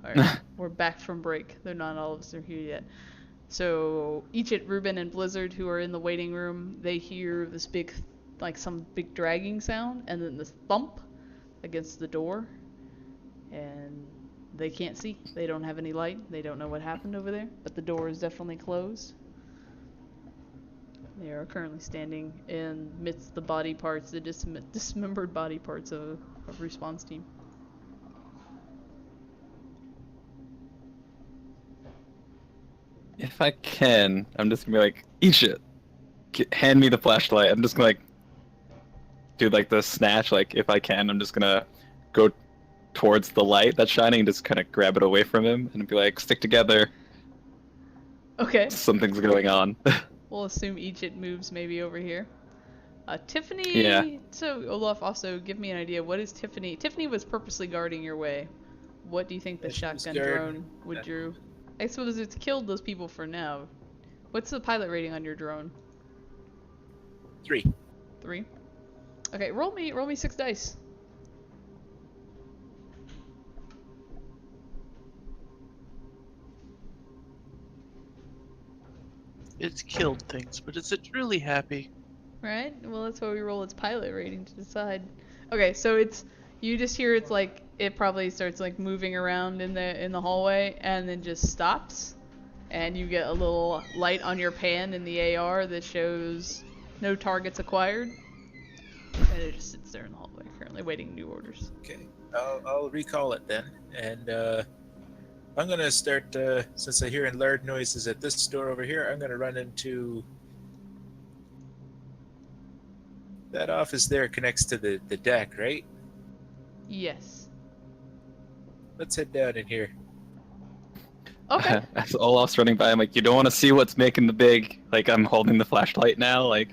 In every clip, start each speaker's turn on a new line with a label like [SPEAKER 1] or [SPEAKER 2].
[SPEAKER 1] Alright, we're back from break. They're not all of us are here yet. So Ichit, Ruben, and Blizzard, who are in the waiting room, they hear this big, like some big dragging sound, and then this thump against the door, and they can't see. They don't have any light. They don't know what happened over there, but the door is definitely closed. They are currently standing in midst the body parts, the dismembered body parts of response team.
[SPEAKER 2] If I can, I'm just gonna be like, eat shit. Hand me the flashlight. I'm just gonna like do like the snatch. Like if I can, I'm just gonna go towards the light that's shining and just kind of grab it away from him and be like, stick together.
[SPEAKER 1] Okay.
[SPEAKER 2] Something's going on.
[SPEAKER 1] We'll assume Ichit moves maybe over here. Tiffany.
[SPEAKER 2] Yeah.
[SPEAKER 1] So Olaf, also give me an idea. What is Tiffany? Tiffany was purposely guarding your way. What do you think the shotgun drone would do? I suppose it's killed those people for now. What's the pilot rating on your drone?
[SPEAKER 3] 3.
[SPEAKER 1] 3. Okay, roll me 6 dice.
[SPEAKER 4] It's killed things, but is it really happy?
[SPEAKER 1] Right? Well, that's why we roll its pilot rating to decide. Okay, so it's you just hear it's like it probably starts like moving around in the hallway and then just stops, and you get a little light on your pan in the AR that shows no targets acquired, and it just sits there in the hallway, currently waiting new orders.
[SPEAKER 3] Okay, I'll recall it then, and I'm gonna start. Since I hear loud noises at this door over here, I'm gonna run into that office there. Connects to the deck, right?
[SPEAKER 1] Yes.
[SPEAKER 3] Let's head down in here.
[SPEAKER 1] Okay.
[SPEAKER 2] As Olaf's running by, I'm like, you don't want to see what's making the big. Like I'm holding the flashlight now. Like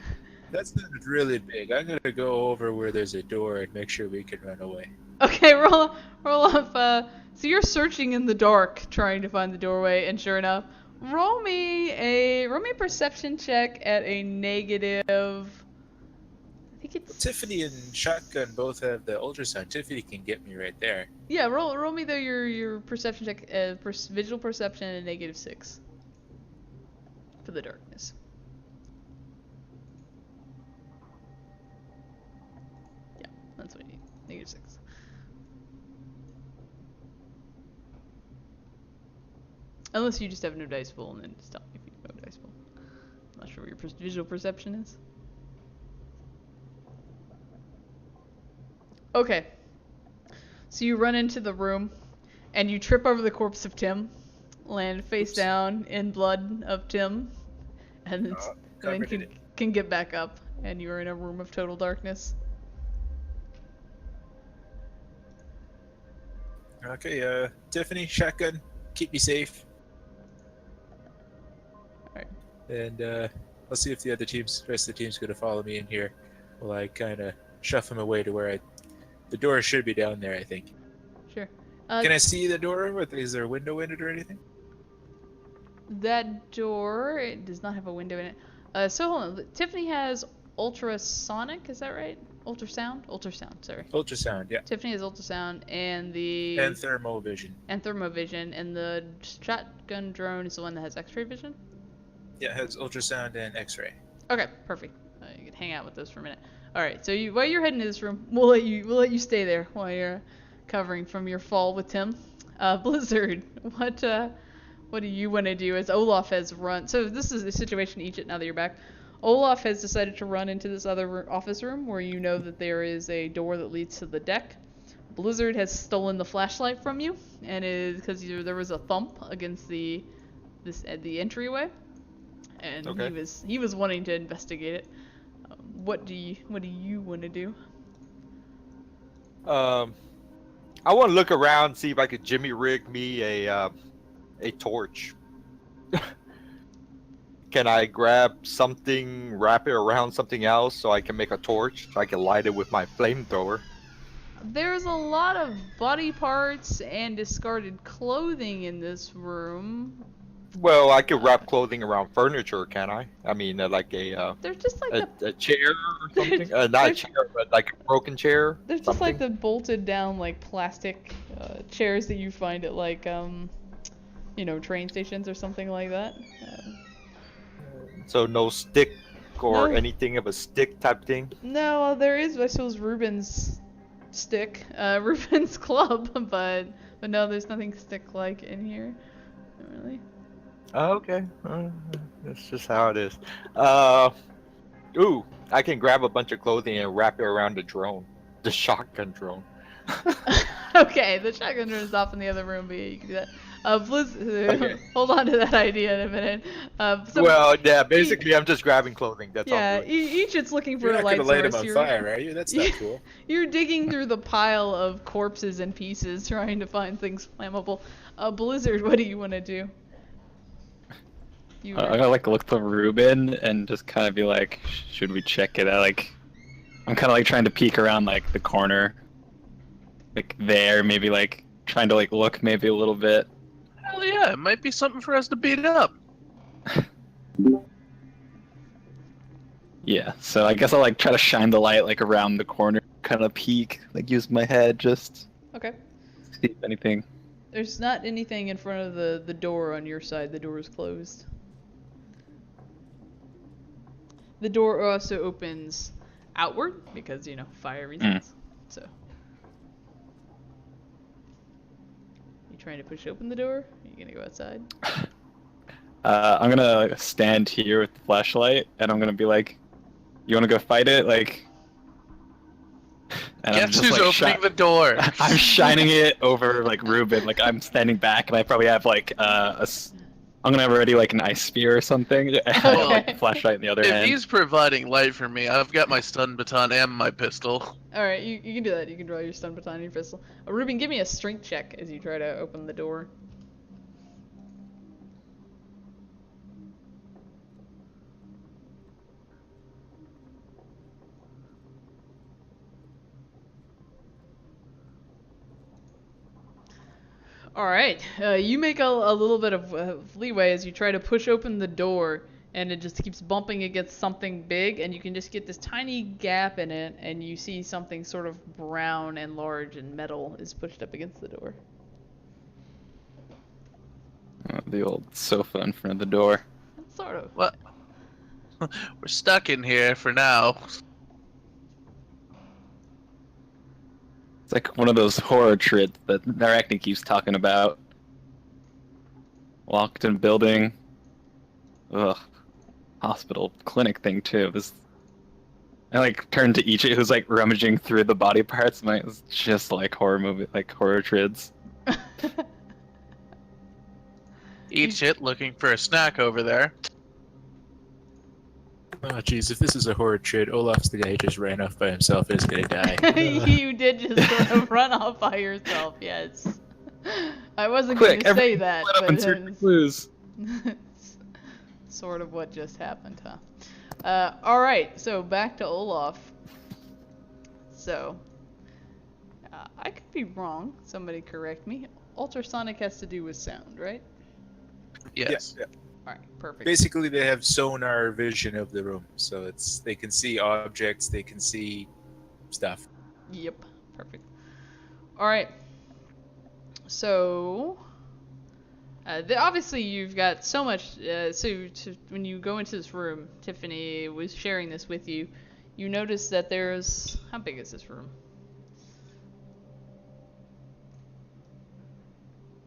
[SPEAKER 3] That's not really big. I'm gonna go over where there's a door and make sure we can run away.
[SPEAKER 1] Okay, roll off. So you're searching in the dark, trying to find the doorway, and sure enough, roll me a perception check at a negative. I think it's
[SPEAKER 3] Tiffany and Shotgun both have the ultrasound. Tiffany can get me right there.
[SPEAKER 1] Yeah. Roll me though your perception check, visual perception at a -6 for the darkness. Yeah, that's what you need. -6. Unless you just have no dice pool, and then just tell me if you have no dice pool. I'm not sure what your visual perception is. Okay. So you run into the room, and you trip over the corpse of Tim, land face down in blood of Tim, and then can get back up, and you're in a room of total darkness.
[SPEAKER 3] Okay, Tiffany, Shotgun, keep me safe.
[SPEAKER 1] Alright.
[SPEAKER 3] And I'll see if the rest of the team's gonna follow me in here. While I kind of shove him away to where the door should be down there, I think.
[SPEAKER 1] Sure.
[SPEAKER 3] Can I see the door? Is there a window in it or anything?
[SPEAKER 1] That door, it does not have a window in it. So hold on. Tiffany has ultrasonic, is that right? Ultrasound? Ultrasound, sorry.
[SPEAKER 3] Ultrasound, yeah.
[SPEAKER 1] Tiffany has ultrasound, and
[SPEAKER 3] thermovision.
[SPEAKER 1] And thermovision, and the shotgun drone is the one that has X-ray vision?
[SPEAKER 3] Yeah, it has ultrasound and X-ray.
[SPEAKER 1] Okay, perfect. You can hang out with those for a minute. All right, so while you're heading to this room, we'll let you stay there while you're covering from your fall with Tim. Blizzard, what do you want to do as Olaf has run? So this is the situation, Egypt. Now that you're back, Olaf has decided to run into this other office room where you know that there is a door that leads to the deck. Blizzard has stolen the flashlight from you, and because there was a thump against the entryway, and
[SPEAKER 5] Okay.
[SPEAKER 1] he was wanting to investigate it. What do you want to do?
[SPEAKER 5] I want to look around, see if I could jimmy rig me a torch. Can I grab something, wrap it around something else so I can make a torch, so I can light it with my flamethrower?
[SPEAKER 1] There's a lot of body parts and discarded clothing in this room.
[SPEAKER 5] Well, I could wrap clothing around furniture, can I? I mean, like
[SPEAKER 1] They're just like
[SPEAKER 5] a chair or
[SPEAKER 1] They're-
[SPEAKER 5] something. Not a
[SPEAKER 1] they're-
[SPEAKER 5] chair, but like a broken chair.
[SPEAKER 1] they're just
[SPEAKER 5] something.
[SPEAKER 1] like the bolted down like plastic chairs that you find at like train stations or something like that.
[SPEAKER 5] So no stick or
[SPEAKER 1] No.
[SPEAKER 5] anything of a stick type thing.
[SPEAKER 1] No, there is, I suppose, Ruben's stick, Ruben's club, but no, there's nothing stick-like in here. Not really.
[SPEAKER 5] Oh, okay. That's just how it is. Ooh, I can grab a bunch of clothing and wrap it around the drone, the shotgun drone.
[SPEAKER 1] Okay, the shotgun drone is off in the other room, but yeah, you can do that.
[SPEAKER 5] Okay.
[SPEAKER 1] Hold on to that idea in a minute.
[SPEAKER 5] Well, yeah, basically I'm just grabbing clothing. That's all.
[SPEAKER 1] yeah,
[SPEAKER 5] I'm doing.
[SPEAKER 1] each it's looking for
[SPEAKER 3] You're
[SPEAKER 1] a
[SPEAKER 3] not
[SPEAKER 1] light
[SPEAKER 3] gonna light him
[SPEAKER 1] source.
[SPEAKER 3] on
[SPEAKER 1] You're-
[SPEAKER 3] fire, are you? That's not cool.
[SPEAKER 1] You're digging through the pile of corpses and pieces, trying to find things flammable. Blizzard, what do you want to do? You
[SPEAKER 2] I'm gonna like look for Ruben and just kind of be like, should we check it out? Like, I'm kind of like trying to peek around like the corner, like there, maybe like trying to like look maybe a little bit.
[SPEAKER 4] Hell yeah, it might be something for us to beat up.
[SPEAKER 2] Yeah, so I guess I'll like try to shine the light like around the corner, kind of peek, like use my head just
[SPEAKER 1] okay.
[SPEAKER 2] see if anything.
[SPEAKER 1] There's not anything in front of the door on your side. The door is closed. The door also opens outward because, fire reasons. So. You trying to push open the door? Are you gonna go outside?
[SPEAKER 2] I'm gonna stand here with the flashlight, and I'm gonna be like, "You wanna go fight it?" Like, and
[SPEAKER 4] Guess who's opening the door?
[SPEAKER 2] I'm shining it over like Ruben. Like I'm standing back, and I probably have like I'm gonna have already like an ice spear or something. And I have, like a flashlight in the other
[SPEAKER 4] If
[SPEAKER 2] hand.
[SPEAKER 4] he's providing light for me, I've got my stun baton and my pistol.
[SPEAKER 1] Alright, you can do that. You can draw your stun baton and your pistol. Ruben, give me a strength check as you try to open the door. Alright, you make a little bit of leeway as you try to push open the door, and it just keeps bumping against something big, and you can just get this tiny gap in it, and you see something sort of brown and large and metal is pushed up against the door.
[SPEAKER 2] The old sofa in front of the door.
[SPEAKER 1] Sort of.
[SPEAKER 4] What? We're stuck in here for now.
[SPEAKER 2] It's like one of those horror trips that Narachne keeps talking about. Locked in building. Ugh. Hospital clinic thing too. I like turned to Ichi, who's like rummaging through the body parts. And it's just like horror movie, like horror trids.
[SPEAKER 4] Eat shit looking for a snack over there.
[SPEAKER 3] Oh jeez, if this is a horror trid, Olaf's the guy who just ran off by himself and is gonna die.
[SPEAKER 1] You did just sort of run off by yourself, yes. I wasn't
[SPEAKER 2] Quick,
[SPEAKER 1] going to say
[SPEAKER 2] everyone
[SPEAKER 1] that,
[SPEAKER 2] split up and
[SPEAKER 1] but
[SPEAKER 2] search for clues.
[SPEAKER 1] it's sort of what just happened, huh? Alright, so back to Olaf. So, I could be wrong. Somebody correct me. Ultrasonic has to do with sound, right?
[SPEAKER 4] Yes.
[SPEAKER 3] Yeah.
[SPEAKER 1] Alright, perfect.
[SPEAKER 3] Basically, they have sonar vision of the room, so they can see objects, they can see stuff.
[SPEAKER 1] Yep, perfect. Alright. So, obviously you've got so much, when you go into this room, Tiffany was sharing this with you, you notice that there's, how big is this room?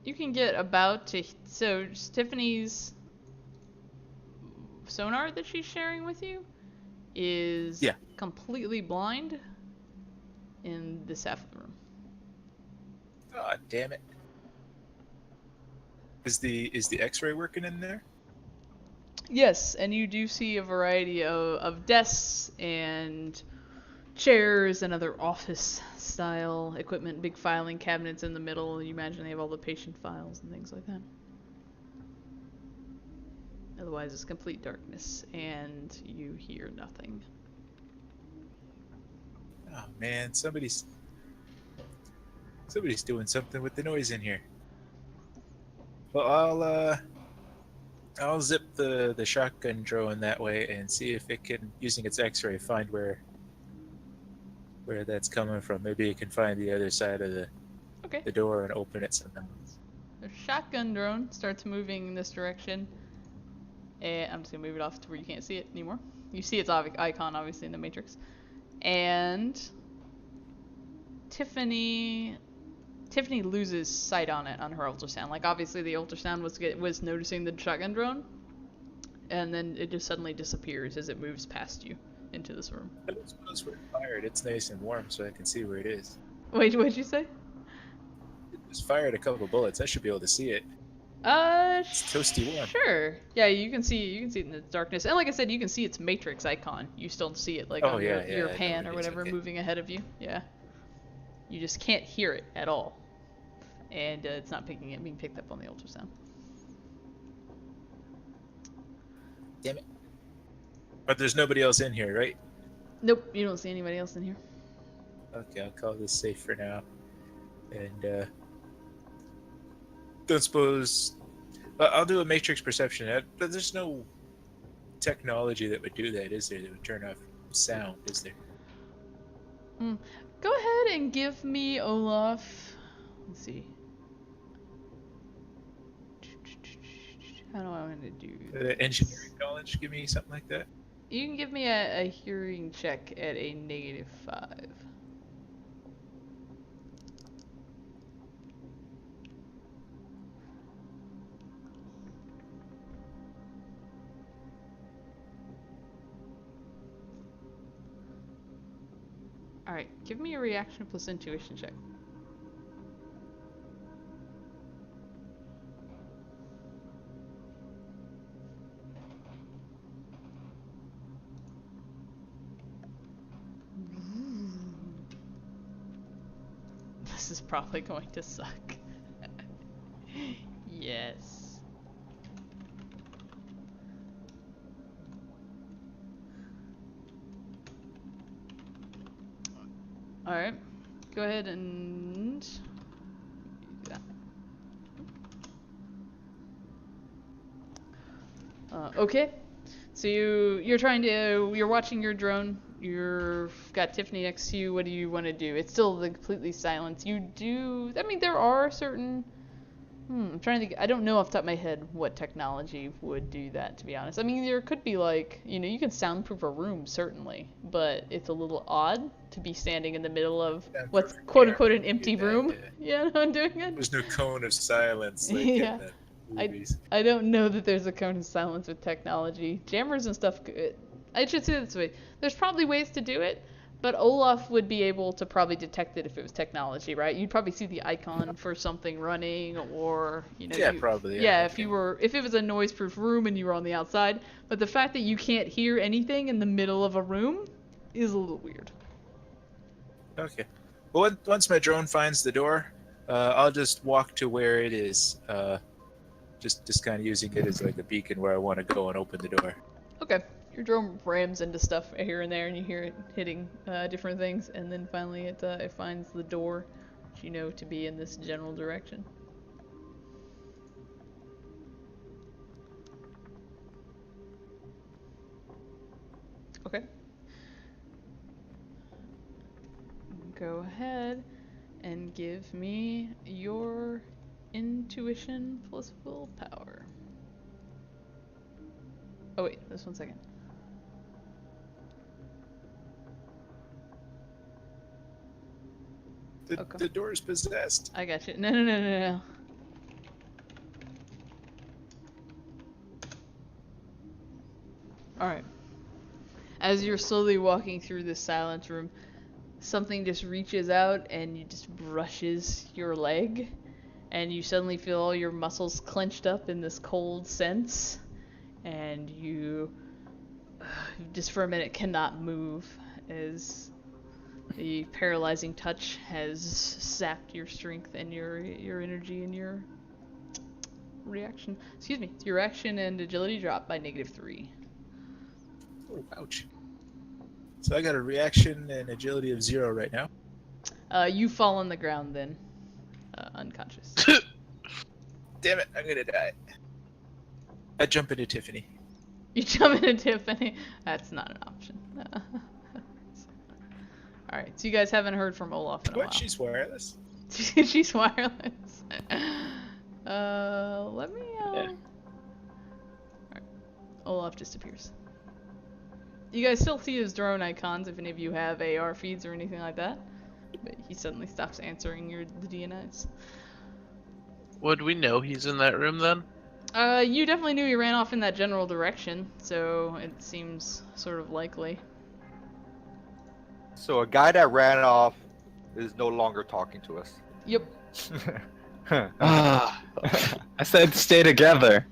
[SPEAKER 1] You can get about to, so Tiffany's sonar that she's sharing with you is completely blind in this half of the room.
[SPEAKER 3] God damn it. Is the X-ray working in there?
[SPEAKER 1] Yes, and you do see a variety of desks and chairs and other office-style equipment, big filing cabinets in the middle. You imagine they have all the patient files and things like that. Otherwise, it's complete darkness, and you hear nothing.
[SPEAKER 3] Oh man, somebody's doing something with the noise in here. Well, I'll zip the shotgun drone that way and see if it can, using its X-ray, find where that's coming from. Maybe it can find the other side of
[SPEAKER 1] Okay.
[SPEAKER 3] the door and open it somehow.
[SPEAKER 1] The shotgun drone starts moving in this direction. And I'm just gonna move it off to where you can't see it anymore. You see its icon obviously in the matrix. And Tiffany loses sight on it on her ultrasound. Like obviously the ultrasound was noticing the shotgun drone, and then it just suddenly disappears as it moves past you into this room.
[SPEAKER 3] I don't suppose we're fired. It's nice and warm, so I can see where it is.
[SPEAKER 1] Wait, what'd you say?
[SPEAKER 3] It just fired a couple bullets. I should be able to see it. It's toasty warm.
[SPEAKER 1] Sure. Yeah, you can see it in the darkness, and like I said, you can see its matrix icon. You still see it like
[SPEAKER 3] Oh,
[SPEAKER 1] on
[SPEAKER 3] yeah,
[SPEAKER 1] your
[SPEAKER 3] I know
[SPEAKER 1] pan
[SPEAKER 3] what
[SPEAKER 1] or
[SPEAKER 3] it is,
[SPEAKER 1] whatever
[SPEAKER 3] okay.
[SPEAKER 1] moving ahead of you. Yeah. You just can't hear it at all, and it's not being picked up on the ultrasound.
[SPEAKER 3] Damn it. But there's nobody else in here, right?
[SPEAKER 1] Nope, you don't see anybody else in here.
[SPEAKER 3] Okay, I'll call this safe for now. And don't suppose I'll do a matrix perception. But there's no technology that would do that, is there? That would turn off sound, is there?
[SPEAKER 1] Go ahead and give me, Olaf. Let's see. How do I want to do this?
[SPEAKER 3] Engineering knowledge, give me something like that.
[SPEAKER 1] You can give me a hearing check at a -5. Alright, give me a reaction plus intuition check. This is probably going to suck. Yes. Alright. Go ahead and do that. Okay. So you're watching your drone. You've got Tiffany next to you. What do you want to do? It's still completely silent. There are certain... I'm trying to think. I don't know off the top of my head what technology would do that, to be honest. I mean, there could be like, you can soundproof a room, certainly. But it's a little odd to be standing in the middle of what's quote-unquote an empty room. Yeah, I'm doing it.
[SPEAKER 3] There's no cone of silence like
[SPEAKER 1] Yeah.
[SPEAKER 3] in the movies.
[SPEAKER 1] I don't know that there's a cone of silence with technology. Jammers and stuff, I should say it this way. There's probably ways to do it, but Olaf would be able to probably detect it if it was technology, right? You'd probably see the icon for something running, or,
[SPEAKER 3] Yeah, probably.
[SPEAKER 1] Yeah, if it was a noise-proof room and you were on the outside, but the fact that you can't hear anything in the middle of a room is a little weird.
[SPEAKER 3] Okay. Well, once my drone finds the door, I'll just walk to where it is. Just kind of using it as like a beacon where I want to go and open the door.
[SPEAKER 1] Okay. Your drone rams into stuff here and there, and you hear it hitting different things, and then finally it finds the door, which you know to be in this general direction. Okay. Go ahead and give me your intuition plus willpower. Oh wait, just 1 second.
[SPEAKER 3] The door is possessed.
[SPEAKER 1] I got you. No. Alright. As you're slowly walking through this silent room, something just reaches out and you just brushes your leg, and you suddenly feel all your muscles clenched up in this cold sense, and you just for a minute cannot move as the paralyzing touch has sapped your strength and your energy and your reaction. Your action and agility drop by -3.
[SPEAKER 3] Oh, ouch. So I got a reaction and agility of 0 right now.
[SPEAKER 1] You fall on the ground then, unconscious.
[SPEAKER 3] Damn it, I'm gonna die. I jump into Tiffany.
[SPEAKER 1] You jump into Tiffany. That's not an option. Alright, so you guys haven't heard from Olaf in a while.
[SPEAKER 3] What? She's wireless?
[SPEAKER 1] She's wireless. Let me,
[SPEAKER 2] Yeah.
[SPEAKER 1] Alright. Olaf disappears. You guys still see his drone icons if any of you have AR feeds or anything like that. But he suddenly stops answering the DNIs.
[SPEAKER 4] Would we know he's in that room then?
[SPEAKER 1] You definitely knew he ran off in that general direction, so it seems sort of likely.
[SPEAKER 5] So a guy that ran off is no longer talking to us.
[SPEAKER 1] Yep.
[SPEAKER 2] Ah, I said stay together.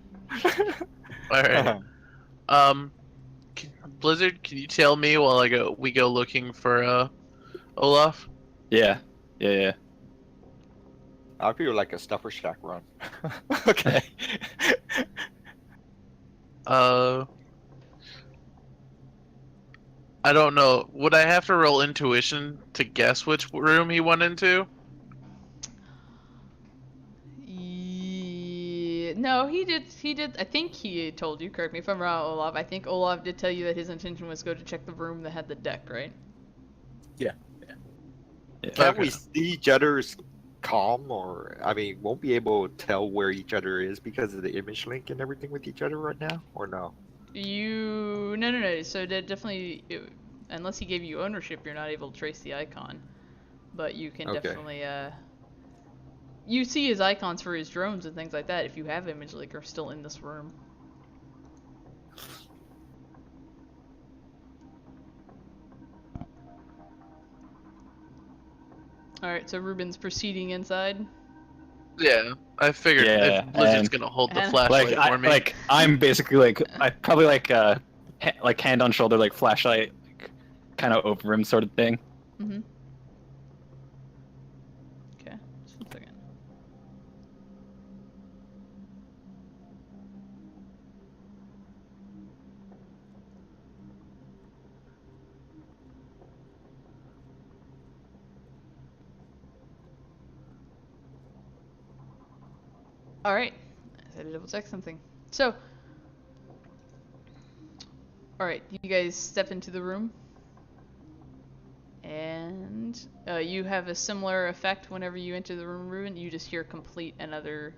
[SPEAKER 4] Alright. Blizzard, can you tell me while we go looking for Olaf?
[SPEAKER 2] Yeah. Yeah.
[SPEAKER 5] I feel like a stuffer shack run. Okay.
[SPEAKER 4] I don't know. Would I have to roll intuition to guess which room he went into?
[SPEAKER 1] No, he did. I think he told you. Correct me if I'm wrong, Olaf. I think Olaf did tell you that his intention was go to check the room that had the deck, right?
[SPEAKER 3] Yeah.
[SPEAKER 5] Can't we see each other's comm, or I mean, won't be able to tell where each other is because of the image link and everything with each other right now, or no?
[SPEAKER 1] No. So that definitely, unless he gave you ownership, you're not able to trace the icon. But you can definitely, you see his icons for his drones and things like that if you have image link are still in this room. Alright, so Ruben's proceeding inside.
[SPEAKER 4] Yeah, I figured
[SPEAKER 2] Yeah,
[SPEAKER 4] if Blizzard's
[SPEAKER 2] and-
[SPEAKER 4] gonna hold the
[SPEAKER 1] and-
[SPEAKER 4] flashlight for me.
[SPEAKER 2] I'm basically I probably like hand on shoulder, like flashlight, kind of over him sort of thing.
[SPEAKER 1] Mm-hmm. Okay, just 1 second. Alright, I had to double check something. So, alright, you guys step into the room. And you have a similar effect whenever you enter the room, Ruben. You just hear complete and utter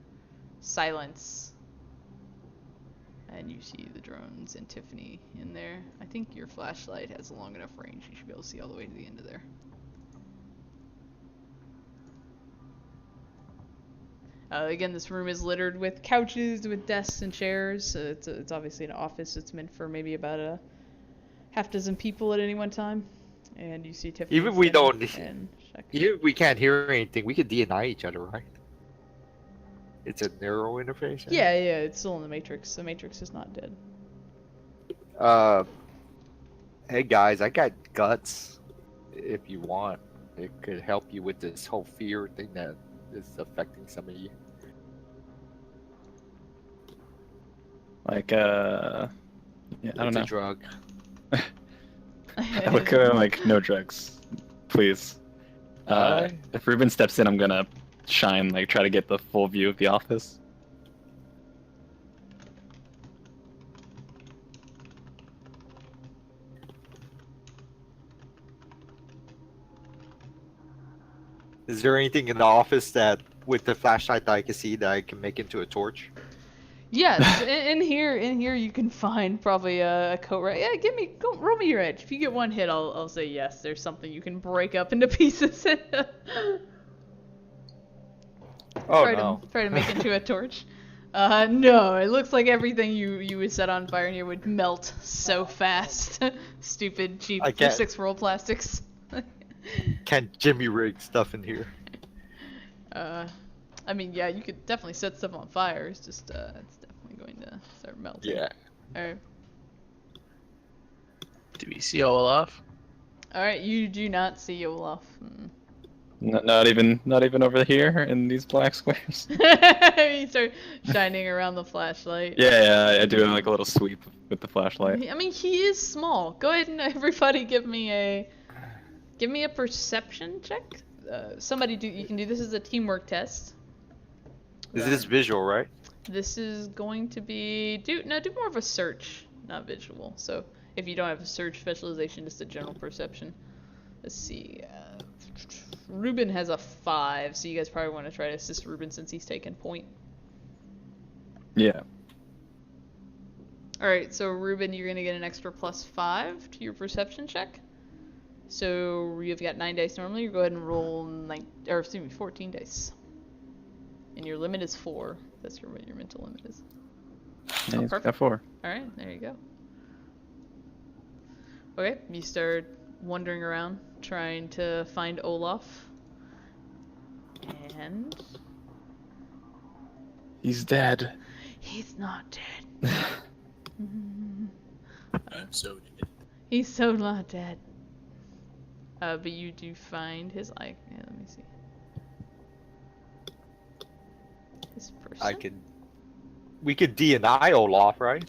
[SPEAKER 1] silence. And you see the drones and Tiffany in there. I think your flashlight has a long enough range. You should be able to see all the way to the end of there. Again, this room is littered with couches, with desks and chairs. It's obviously an office. It's meant for maybe about a half dozen people at any one time. And you see Tiffany.
[SPEAKER 5] Even if we don't,
[SPEAKER 1] and
[SPEAKER 5] even if we can't hear anything, we could DNI each other, right? It's a narrow interface.
[SPEAKER 1] Yeah, it's still in the Matrix. The Matrix is not dead.
[SPEAKER 5] Hey guys, I got guts. If you want, it could help you with this whole fear thing that is affecting some of you.
[SPEAKER 2] Like yeah, I don't
[SPEAKER 5] It's
[SPEAKER 2] know.
[SPEAKER 5] a drug.
[SPEAKER 2] I look at him like, no drugs, please.
[SPEAKER 5] Alright.
[SPEAKER 2] If Ruben steps in, I'm gonna shine, like try to get the full view of the office.
[SPEAKER 5] Is there anything in the office that, with the flashlight, that I can see that I can make into a torch?
[SPEAKER 1] Yes, in here you can find probably a coat rack. Yeah, roll me your edge. If you get one hit, I'll say yes. There's something you can break up into pieces.
[SPEAKER 5] Oh no!
[SPEAKER 1] Try to make into a torch. No, it looks like everything you would set on fire in here would melt so fast. Stupid, cheap,
[SPEAKER 5] I can't-
[SPEAKER 1] 6-roll plastics.
[SPEAKER 5] Can't Jimmy rig stuff in here?
[SPEAKER 1] I mean, yeah, you could definitely set stuff on fire. It's just, it's definitely going to start melting.
[SPEAKER 5] Yeah.
[SPEAKER 1] Alright.
[SPEAKER 4] Do we see Olaf?
[SPEAKER 1] Alright, you do not see Olaf.
[SPEAKER 2] Not even over here in these black squares.
[SPEAKER 1] You start shining around the flashlight.
[SPEAKER 2] Yeah, I do like a little sweep with the flashlight.
[SPEAKER 1] I mean, he is small. Go ahead and everybody give me a perception check. You can do this as a teamwork test.
[SPEAKER 5] Is this visual, right?
[SPEAKER 1] This is going to be do more of a search, not visual. So if you don't have a search specialization, just a general perception. Let's see. Ruben has a 5, so you guys probably want to try to assist Ruben since he's taken point.
[SPEAKER 2] Yeah.
[SPEAKER 1] All right, so Ruben, you're gonna get an extra +5 to your perception check. So you've got 9 dice normally. You go ahead and roll 14 dice. And your limit is 4. That's what your mental limit is.
[SPEAKER 2] Yeah, he's
[SPEAKER 1] perfect.
[SPEAKER 2] got 4.
[SPEAKER 1] All right, there you go. Okay, you start wandering around trying to find Olaf. And
[SPEAKER 2] He's dead.
[SPEAKER 1] he's not dead.
[SPEAKER 3] I'm so dead.
[SPEAKER 1] He's so not dead. But you do find his eye. Yeah, let me see. This person.
[SPEAKER 5] We could DNI Olaf, right?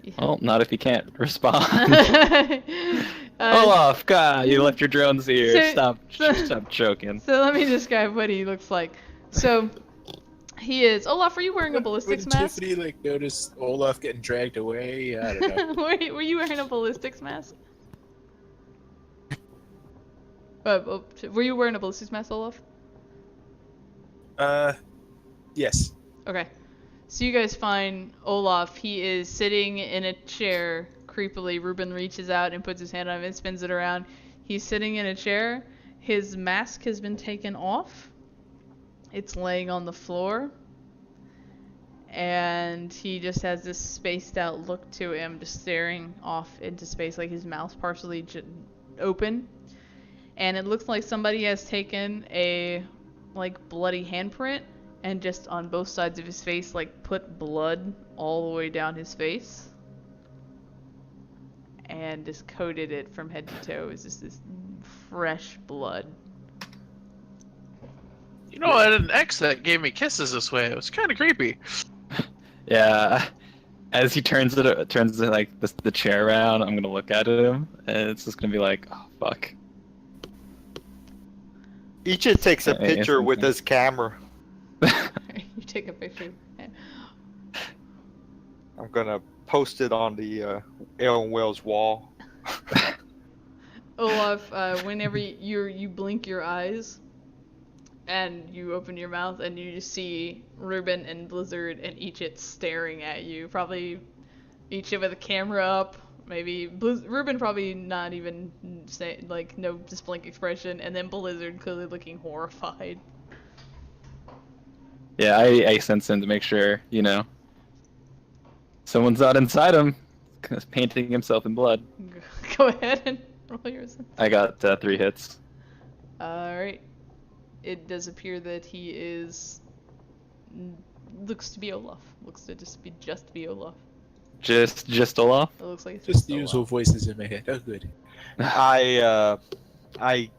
[SPEAKER 1] Yeah.
[SPEAKER 2] Well, not if you can't respond.
[SPEAKER 1] Uh,
[SPEAKER 2] Olaf, God, you left your drones here.
[SPEAKER 1] so-
[SPEAKER 2] Stop joking.
[SPEAKER 1] So let me describe what he looks like. So he is. Olaf, were you wearing a ballistics
[SPEAKER 3] When
[SPEAKER 1] mask?
[SPEAKER 3] Tiffany noticed Olaf getting dragged away, I don't know.
[SPEAKER 1] were you wearing a ballistics mask? Were you wearing a ballistics mask, Olaf?
[SPEAKER 3] Yes.
[SPEAKER 1] Okay. So you guys find Olaf. He is sitting in a chair creepily. Ruben reaches out and puts his hand on him and spins it around. He's sitting in a chair. His mask has been taken off. It's laying on the floor. And he just has this spaced out look to him, just staring off into space, like his mouth's partially open. And it looks like somebody has taken a bloody handprint and just on both sides of his face put blood all the way down his face and just coated it from head to toe. It's just this fresh blood.
[SPEAKER 4] You know, I had an ex that gave me kisses this way. It was kind of creepy.
[SPEAKER 2] Yeah. As he turns the chair around, I'm gonna look at him, and it's just gonna be like, oh fuck.
[SPEAKER 5] Ichi takes a
[SPEAKER 2] Yeah, I guess
[SPEAKER 5] picture
[SPEAKER 2] we
[SPEAKER 5] with
[SPEAKER 2] can.
[SPEAKER 5] his camera.
[SPEAKER 1] You take a picture.
[SPEAKER 5] I'm gonna post it on the Aaron Wells wall.
[SPEAKER 1] Olaf, whenever you blink your eyes and you open your mouth and you just see Ruben and Blizzard and Ichit staring at you, probably Ichit with a camera up, maybe Ruben probably not even say no just blink expression, and then Blizzard clearly looking horrified.
[SPEAKER 2] Yeah, I sense him to make sure, someone's not inside him, painting himself in blood.
[SPEAKER 1] Go ahead and roll yours.
[SPEAKER 2] I got 3 hits.
[SPEAKER 1] Alright. It does appear that he looks to be Olaf. Looks to just be Olaf.
[SPEAKER 2] Just Olaf?
[SPEAKER 1] It looks like it's
[SPEAKER 3] Just the
[SPEAKER 1] Olaf.
[SPEAKER 3] usual voices in my head. Oh, good.
[SPEAKER 5] I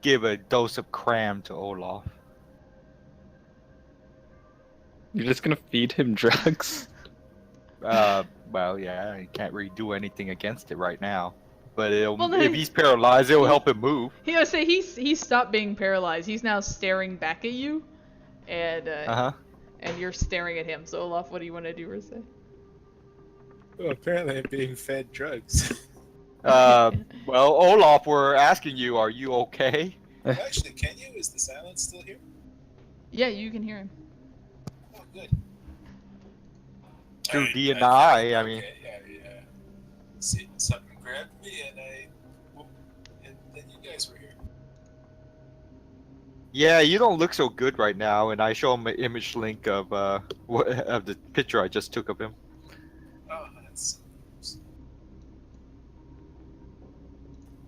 [SPEAKER 5] give a dose of cram to Olaf.
[SPEAKER 2] You're just gonna feed him drugs?
[SPEAKER 5] Well, yeah, I can't really do anything against it right now. But
[SPEAKER 1] Well, no,
[SPEAKER 5] if he's paralyzed, it'll help him move.
[SPEAKER 1] He'll say he stopped being paralyzed. He's now staring back at you, and and you're staring at him. So Olaf, what do you want to do or say?
[SPEAKER 3] Well, apparently I'm being fed drugs.
[SPEAKER 5] Well, Olaf, we're asking you, are you okay?
[SPEAKER 3] Actually, can you? Is the silence still here?
[SPEAKER 1] Yeah, you can hear him.
[SPEAKER 3] Oh, good.
[SPEAKER 5] Through
[SPEAKER 3] Alright,
[SPEAKER 5] DNI, I mean.
[SPEAKER 3] Okay, yeah. See, something grabbed me, and and then you guys were here.
[SPEAKER 5] Yeah, you don't look so good right now, and I show him an image link of of the picture I just took of him.
[SPEAKER 3] Oh, that's.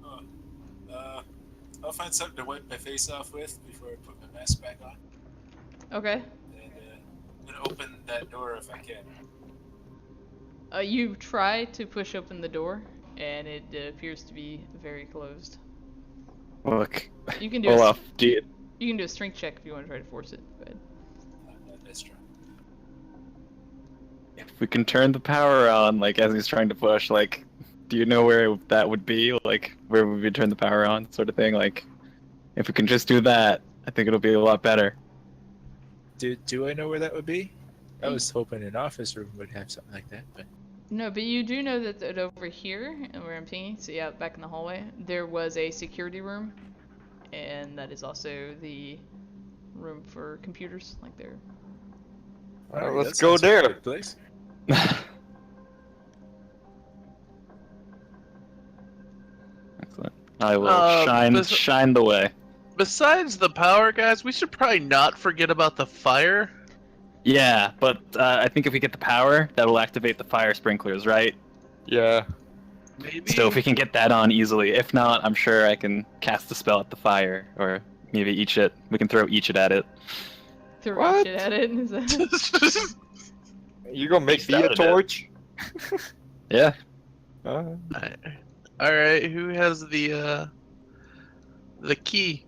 [SPEAKER 3] Oh, I'll find something to wipe my face off with before I put my mask back on.
[SPEAKER 1] Okay.
[SPEAKER 3] And I'm gonna open that door if I can.
[SPEAKER 1] You try to push open the door, and it appears to be very closed.
[SPEAKER 2] Look,
[SPEAKER 1] You can do
[SPEAKER 2] Olaf, do you,
[SPEAKER 1] you can do a strength check if you want to try to force it. Go ahead.
[SPEAKER 3] That's true.
[SPEAKER 2] if we can turn the power on, as he's trying to push, do you know where that would be? Where would we turn the power on, sort of thing? If we can just do that, I think it'll be a lot better.
[SPEAKER 3] Do I know where that would be? I was hoping an office room would have something like that, but
[SPEAKER 1] No, but you do know that over here, and where I'm seeing, so yeah, back in the hallway, there was a security room, and that is also the room for computers, like there.
[SPEAKER 3] alright,
[SPEAKER 5] let's
[SPEAKER 3] that
[SPEAKER 5] go
[SPEAKER 3] sounds like a
[SPEAKER 5] there.
[SPEAKER 3] good place.
[SPEAKER 2] Excellent. I will
[SPEAKER 4] Bes-
[SPEAKER 2] shine the way.
[SPEAKER 4] Besides the power, guys, we should probably not forget about the fire.
[SPEAKER 2] Yeah, but I think if we get the power, that'll activate the fire sprinklers, right?
[SPEAKER 5] Yeah.
[SPEAKER 4] Maybe.
[SPEAKER 2] So if we can get that on easily. If not, I'm sure I can cast a spell at the fire, or maybe each it. We can throw each it at it.
[SPEAKER 1] Throw
[SPEAKER 5] What?
[SPEAKER 1] shit at it. Is that...
[SPEAKER 5] You gonna make me a
[SPEAKER 2] Started it.
[SPEAKER 5] torch?
[SPEAKER 2] Yeah.
[SPEAKER 4] All right, who has the key?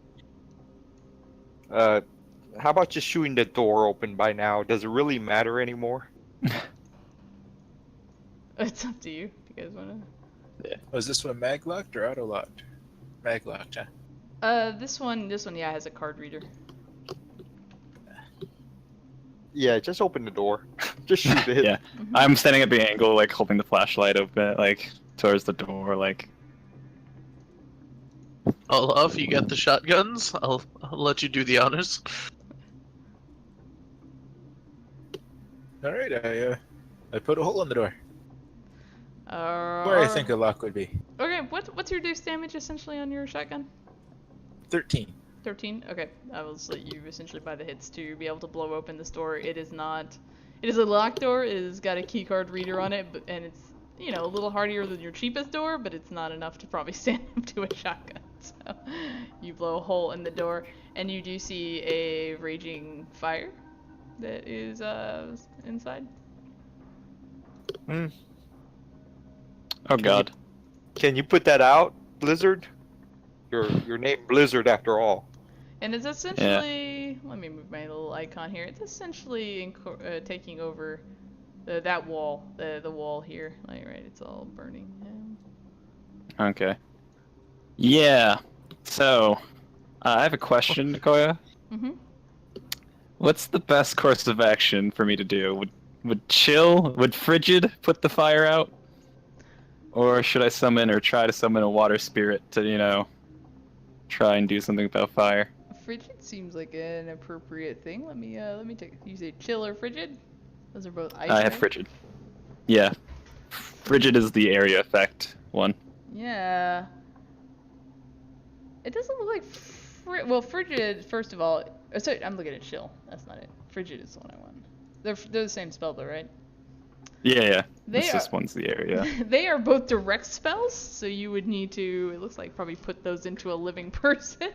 [SPEAKER 5] How about just shooting the door open by now? Does it really matter anymore?
[SPEAKER 1] It's up to you. Do you guys wanna?
[SPEAKER 3] Was this one mag locked or auto locked? Mag locked, huh?
[SPEAKER 1] This one, yeah, has a card reader.
[SPEAKER 5] Yeah, just open the door. Just shoot it.
[SPEAKER 2] Yeah. I'm standing at the angle, like holding the flashlight open, like towards the door, like.
[SPEAKER 4] Olaf, you got the shotguns. I'll let you do the honors.
[SPEAKER 3] Alright, I put a hole in the door. Where I
[SPEAKER 1] Alright.
[SPEAKER 3] think a lock would be.
[SPEAKER 1] Okay, what's your deuce damage essentially on your shotgun?
[SPEAKER 3] 13.
[SPEAKER 1] 13? Okay, I will just let you essentially buy the hits to be able to blow open this door. It is a locked door. It has got a key card reader on it, and it's, you know, a little hardier than your cheapest door, but it's not enough to probably stand up to a shotgun. So you blow a hole in the door, and you do see a raging fire that is inside.
[SPEAKER 2] Oh God.
[SPEAKER 5] Can you put that out, Blizzard? Your name Blizzard after all.
[SPEAKER 1] And it's essentially, let me move my little icon here. It's essentially taking over that wall, the wall here. Like, right, it's all burning.
[SPEAKER 2] Okay. Yeah. So, I have a question, Nicoya.
[SPEAKER 1] Mm-hmm.
[SPEAKER 2] What's the best course of action for me to do? Would Frigid put the fire out? Or should I try to summon a water spirit to, you know, try and do something about fire?
[SPEAKER 1] Frigid seems like an appropriate thing. Let me you say chill or frigid? Those are both ice.
[SPEAKER 2] I have
[SPEAKER 1] right?
[SPEAKER 2] Frigid. Yeah. Frigid is the area effect one.
[SPEAKER 1] Yeah. It doesn't look like well, frigid. First of all, sorry, I'm looking at chill. That's not it. Frigid is the one I want. They're the same spell though, right?
[SPEAKER 2] Yeah.
[SPEAKER 1] This
[SPEAKER 2] one's the area.
[SPEAKER 1] They are both direct spells, so you would need to, it looks like, probably put those into a living person.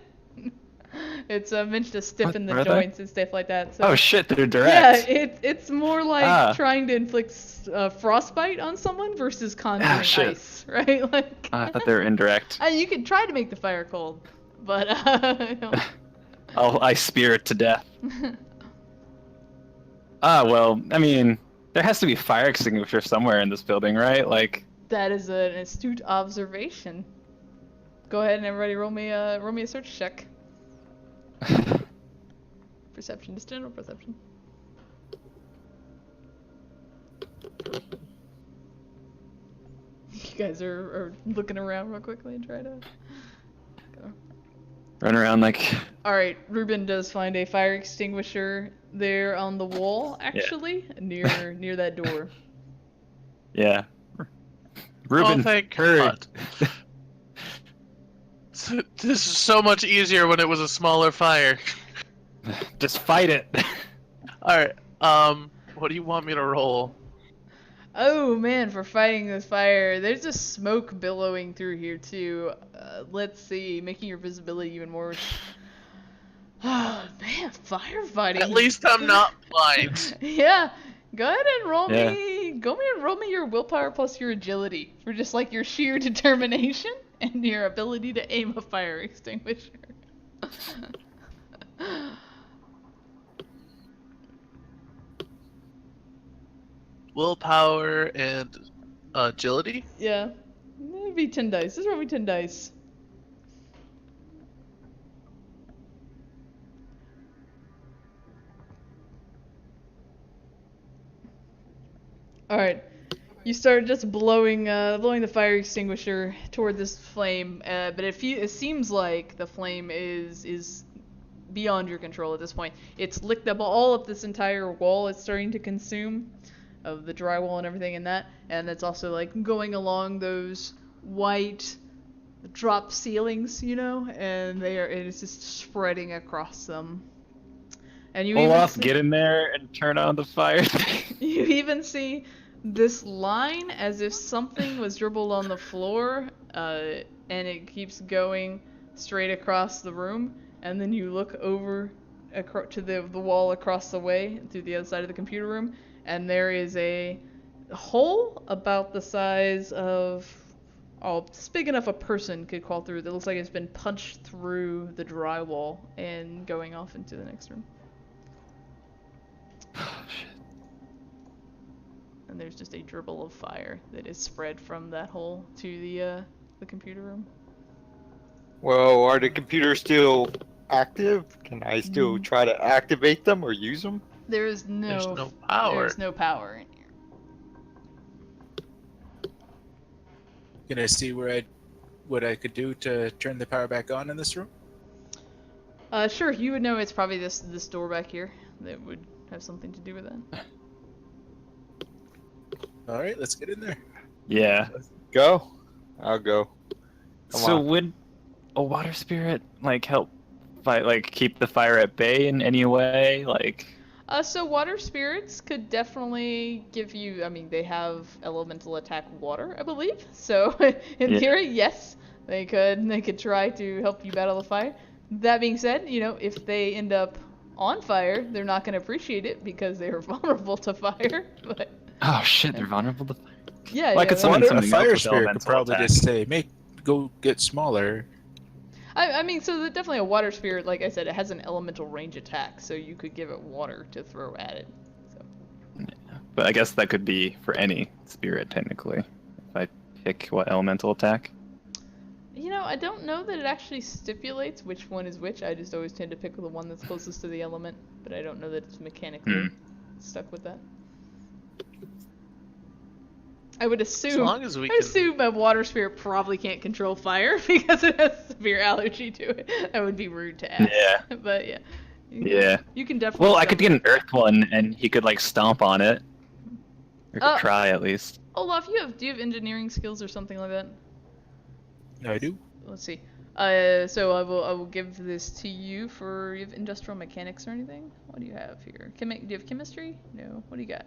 [SPEAKER 1] It's meant to stiffen
[SPEAKER 2] What
[SPEAKER 1] the
[SPEAKER 2] are they?
[SPEAKER 1] joints and stuff like that. So.
[SPEAKER 2] Oh shit, they're direct.
[SPEAKER 1] Yeah, it's more like
[SPEAKER 2] Ah.
[SPEAKER 1] trying to inflict frostbite on someone versus conjuring
[SPEAKER 2] shit.
[SPEAKER 1] ice, right? Like.
[SPEAKER 2] I thought they were indirect.
[SPEAKER 1] You could try to make the fire cold, but you know.
[SPEAKER 2] I'll ice spirit to death. Well, I mean, there has to be a fire extinguisher somewhere in this building, right? Like.
[SPEAKER 1] That is an astute observation. Go ahead and everybody roll me a search check. Perception, just general perception. You guys are looking around real quickly and try to go.
[SPEAKER 2] Run around like.
[SPEAKER 1] Alright, Ruben does find a fire extinguisher there on the wall, actually, near that door.
[SPEAKER 2] Yeah. Ruben,
[SPEAKER 4] Oh, thank
[SPEAKER 2] hurry.
[SPEAKER 4] God. This is so much easier when it was a smaller fire.
[SPEAKER 2] Just fight it.
[SPEAKER 4] Alright, what do you want me to roll?
[SPEAKER 1] Oh man, for fighting this fire, there's just smoke billowing through here too. Let's see, making your visibility even more. Oh man, firefighting.
[SPEAKER 4] At least I'm not blind.
[SPEAKER 1] Yeah, go ahead and roll
[SPEAKER 2] Yeah.
[SPEAKER 1] me your willpower plus your agility for just like your sheer determination and your ability to aim a fire extinguisher.
[SPEAKER 4] Willpower and agility?
[SPEAKER 1] Yeah, it'd be 10 dice. Just roll me 10 dice. All right. You start just blowing the fire extinguisher toward this flame, but it seems like the flame is beyond your control at this point. It's licked up all of this entire wall. It's starting to consume of the drywall and everything in that, and it's also like going along those white drop ceilings, and it is just spreading across them. And you
[SPEAKER 2] Olaf, get in there and turn on the fire thing.
[SPEAKER 1] You even see this line as if something was dribbled on the floor, and it keeps going straight across the room, and then you look over to the wall across the way through the other side of the computer room, and there is a hole about the size of, it's big enough a person could crawl through. That looks like it's been punched through the drywall and going off into the next room.
[SPEAKER 2] Oh, shit.
[SPEAKER 1] And there's just a dribble of fire that is spread from that hole to the computer room.
[SPEAKER 5] Well, are the computers still active? Can I still try to activate them or use them?
[SPEAKER 1] There's no
[SPEAKER 4] power.
[SPEAKER 1] There's no power in here.
[SPEAKER 3] Can I see what I could do to turn the power back on in this room?
[SPEAKER 1] Sure. You would know it's probably this door back here that would have something to do with that.
[SPEAKER 3] All right, let's get in there.
[SPEAKER 2] Yeah.
[SPEAKER 5] Go. I'll go.
[SPEAKER 2] So would a water spirit help fight, keep the fire at bay in any way?
[SPEAKER 1] So water spirits could definitely give you. I mean, they have elemental attack water, I believe. So in theory, yes, they could try to help you battle the fire. That being said, if they end up on fire, they're not going to appreciate it because they are vulnerable to fire. But
[SPEAKER 2] oh shit, they're vulnerable to fire.
[SPEAKER 1] yeah,
[SPEAKER 2] Well, I could summon
[SPEAKER 3] A
[SPEAKER 2] something
[SPEAKER 3] fire
[SPEAKER 2] else with
[SPEAKER 3] spirit could
[SPEAKER 2] elemental
[SPEAKER 3] probably
[SPEAKER 2] attack.
[SPEAKER 3] just say, go get smaller.
[SPEAKER 1] I mean, so definitely a water spirit, like I said, it has an elemental range attack, so you could give it water to throw at it. So.
[SPEAKER 2] Yeah. But I guess that could be for any spirit, technically. If I pick what elemental attack.
[SPEAKER 1] I don't know that it actually stipulates which one is which. I just always tend to pick the one that's closest to the element, but I don't know that it's mechanically stuck with that. I would assume.
[SPEAKER 4] As long as we
[SPEAKER 1] I assume a water spirit probably can't control fire because it has severe allergy to it. That would be rude to ask.
[SPEAKER 2] Yeah.
[SPEAKER 1] But yeah. You can definitely.
[SPEAKER 2] Well, I could get an earth one, and he could stomp on it. Or could try at least.
[SPEAKER 1] Olaf, do you have engineering skills or something like that?
[SPEAKER 3] I do.
[SPEAKER 1] Let's see. So I will give this to you for. You have industrial mechanics or anything? What do you have here? Do you have chemistry? No. What do you got?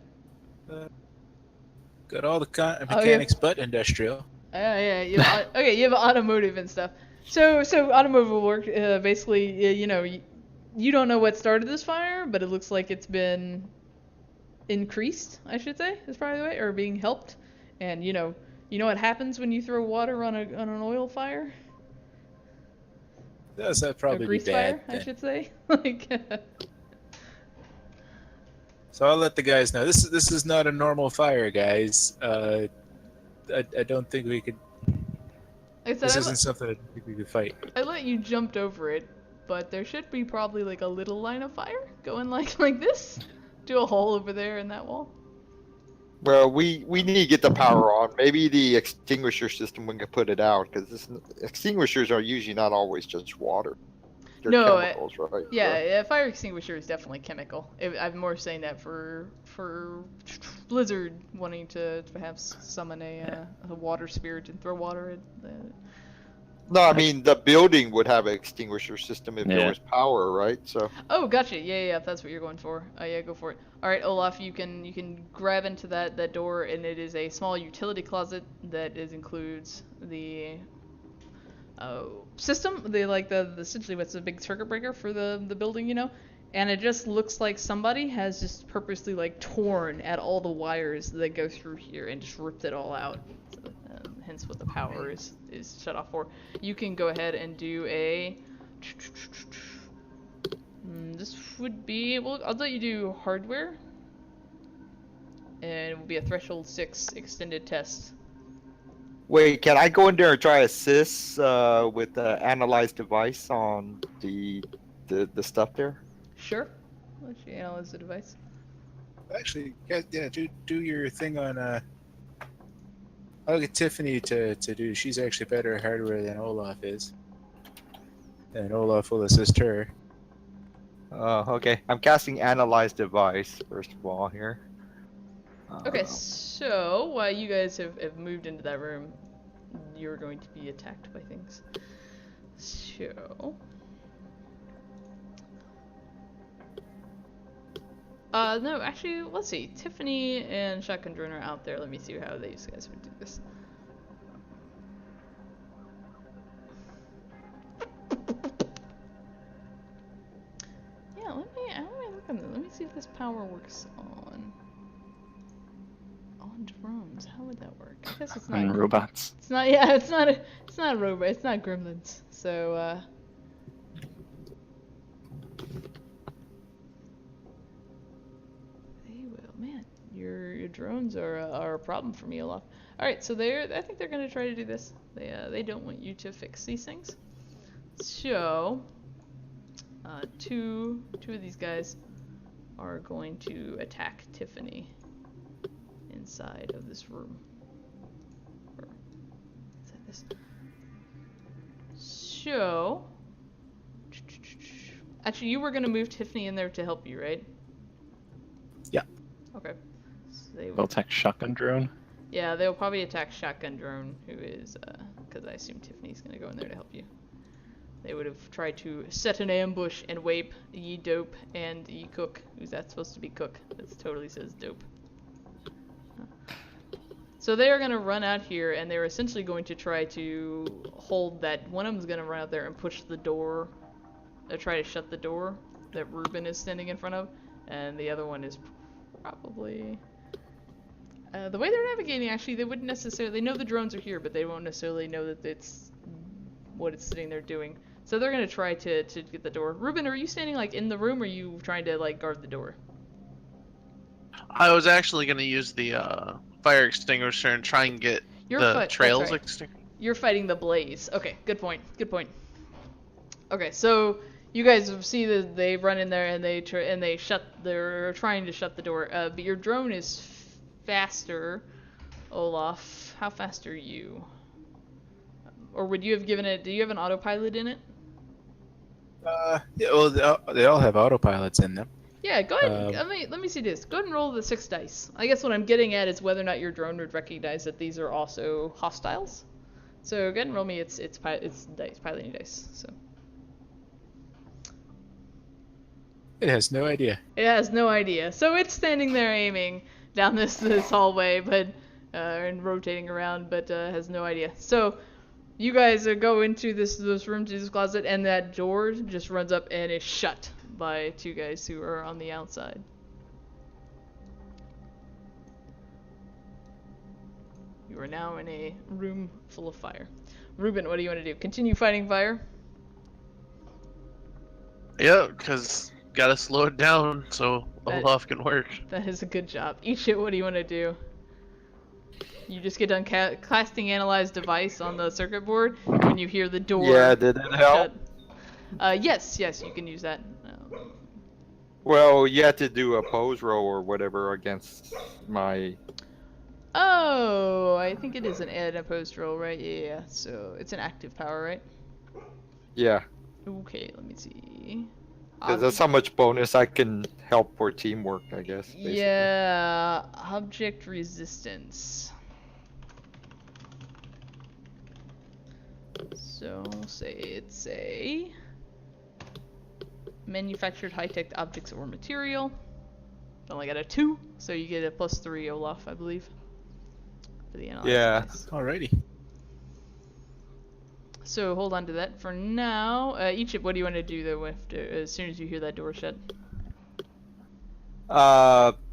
[SPEAKER 3] Got all the mechanics but industrial.
[SPEAKER 1] Yeah. You have, okay, you have automotive and stuff. So automotive will work. Basically, you don't know what started this fire, but it looks like it's been increased. I should say is probably the way, or being helped. And you know what happens when you throw water on an oil fire?
[SPEAKER 3] That'd probably
[SPEAKER 1] a grease
[SPEAKER 3] be bad.
[SPEAKER 1] fire, I should say.
[SPEAKER 3] So I'll let the guys know. This is not a normal fire, guys. I don't think we could. This isn't something I think we could fight.
[SPEAKER 1] I let you jumped over it, but there should be probably a little line of fire going like this. Do a hole over there in that wall.
[SPEAKER 5] Well, we need to get the power on. Maybe the extinguisher system we can put it out, because extinguishers are usually not always just water. They're chemicals, right?
[SPEAKER 1] Yeah, fire extinguisher is definitely chemical. I'm more saying that for Blizzard wanting to perhaps summon a water spirit and throw water at the...
[SPEAKER 5] No, I mean the building would have an extinguisher system if there was power, right? So.
[SPEAKER 1] Oh, gotcha. Yeah, if that's what you're going for. Yeah, go for it. All right, Olaf, you can grab into that door, and it is a small utility closet that includes the system. They essentially what's a big circuit breaker for the building, and it just looks like somebody has just purposely torn at all the wires that go through here and just ripped it all out. So, hence what the power is shut off for. You can go ahead and do a. This would be. Well, I'll let you do hardware, and it will be a threshold 6 extended test.
[SPEAKER 5] Wait, can I go in there and try assist with the analyze device on the stuff there?
[SPEAKER 1] Sure. Let you analyze the device.
[SPEAKER 3] Actually, yeah, do your thing on. I'll get Tiffany to do. She's actually better at hardware than Olaf is, and Olaf will assist her.
[SPEAKER 5] Okay. I'm casting Analyze Device, first of all, here.
[SPEAKER 1] Okay, so while you guys have moved into that room, you're going to be attacked by things. So... no, actually, let's see. Tiffany and Shotgun Drone are out there. Let me see how these guys would do this. Yeah, let me look on this. Let me see if this power works on drones. How would that work? I guess it's not.
[SPEAKER 2] And robots.
[SPEAKER 1] It's not. Yeah, it's not a robot. It's not gremlins. So they will. Man, your drones are a problem for me, Olaf. All right, so I think they're gonna try to do this. They don't want you to fix these things. So two of these guys are going to attack Tiffany inside of this room. Or inside this. So, actually, you were gonna move Tiffany in there to help you, right?
[SPEAKER 3] Yeah.
[SPEAKER 1] Okay. So they
[SPEAKER 2] They'll
[SPEAKER 1] will.
[SPEAKER 2] attack Shotgun Drone.
[SPEAKER 1] Yeah, they'll probably attack Shotgun Drone, who is because I assume Tiffany's gonna go in there to help you. They would have tried to set an ambush and wape ye dope and ye cook. Who's that supposed to be cook? That totally says dope. So they are going to run out here, and they're essentially going to try to hold that. One of them's going to run out there and push the door, try to shut the door that Ruben is standing in front of, and the other one is probably... the way they're navigating, actually, they wouldn't necessarily... They know the drones are here, but they won't necessarily know that it's what it's sitting there doing. So they're going to try to get the door. Ruben, are you standing, like, in the room, or are you trying to, like, guard the door?
[SPEAKER 4] I was actually going to use the fire extinguisher and try and get the trails extinguished.
[SPEAKER 1] You're fighting the blaze. Okay, good point. Good point. Okay, so you guys see that they run in there and they're trying to shut the door. But your drone is faster, Olaf. How fast are you? Or would you have given it? Do you have an autopilot in it?
[SPEAKER 3] Yeah. Well, they all have autopilots in them.
[SPEAKER 1] Yeah, go ahead. Let me see this. Go ahead and roll the 6 dice. I guess what I'm getting at is whether or not your drone would recognize that these are also hostiles. So go ahead and roll me it's dice, piloting dice. So
[SPEAKER 3] It has no idea.
[SPEAKER 1] it has no idea. So it's standing there aiming down this hallway, but and rotating around, but has no idea. So you guys go into this room, to this closet, and that door just runs up and is shut by 2 guys who are on the outside. You are now in a room full of fire. Ruben, what do you want to do? Continue fighting fire?
[SPEAKER 4] Yeah, because gotta slow it down so
[SPEAKER 1] That-
[SPEAKER 4] Olaf can work.
[SPEAKER 1] That is a good job. Ishit, what do you want to do? You just get done casting Analyze Device on the circuit board when you hear the door.
[SPEAKER 5] Yeah, did it help?
[SPEAKER 1] shut. Yes, you can use that.
[SPEAKER 5] Well, you had to do a pose roll or whatever against my...
[SPEAKER 1] Oh, I think it is an opposed roll, right? Yeah. So it's an active power, right?
[SPEAKER 5] Yeah,
[SPEAKER 1] Okay, let me see.
[SPEAKER 5] because that's how much bonus I can help for teamwork, I guess. Basically.
[SPEAKER 1] Yeah, object resistance. So say it's a manufactured high-tech objects or material. Only got a 2, so you get a +3 Olaf, I believe. For the analyze
[SPEAKER 5] Yeah.
[SPEAKER 1] device.
[SPEAKER 3] Alrighty.
[SPEAKER 1] So hold on to that for now. Egypt, what do you want to do though as soon as you hear that door shut?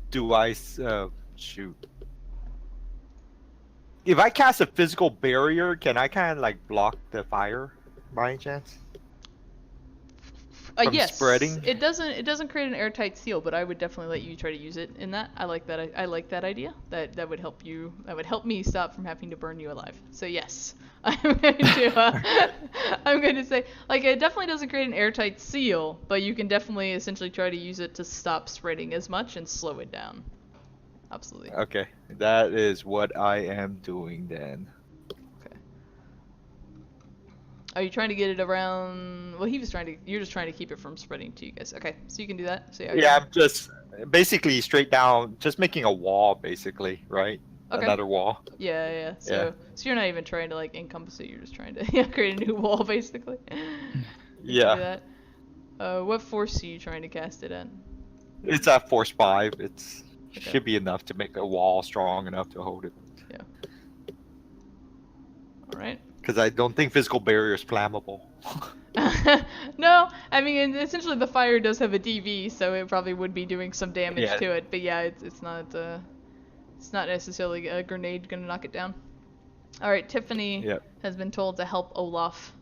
[SPEAKER 5] Do I shoot? If I cast a physical barrier, can I kind of like block the fire by any chance? from
[SPEAKER 1] Yes,
[SPEAKER 5] spreading?
[SPEAKER 1] it doesn't create an airtight seal, but I would definitely let you try to use it in that. I like that. I like that idea. That would help you. That would help me stop from having to burn you alive. So yes, I'm going to. I'm going to say like it definitely doesn't create an airtight seal, but you can definitely essentially try to use it to stop spreading as much and slow it down. Absolutely.
[SPEAKER 5] Okay, that is what I am doing then.
[SPEAKER 1] Are you trying to get it around? Well, he was trying to. You're just trying to keep it from spreading to you guys. Okay, so you can do that. So
[SPEAKER 5] Yeah, I'm just basically straight down, just making a wall, basically, right?
[SPEAKER 1] Okay.
[SPEAKER 5] Another wall.
[SPEAKER 1] Yeah. So you're not even trying to like encompass it. You're just trying to create a new wall, basically. You can do that. What force are you trying to cast it at?
[SPEAKER 5] It's at force 5. It's should be enough to make a wall strong enough to hold it.
[SPEAKER 1] Yeah. All right.
[SPEAKER 5] Because I don't think physical barrier is flammable.
[SPEAKER 1] No, I mean essentially the fire does have a DV, so it probably would be doing some damage to it. But yeah, it's not necessarily a grenade gonna knock it down. All right, Tiffany has been told to help Olaf.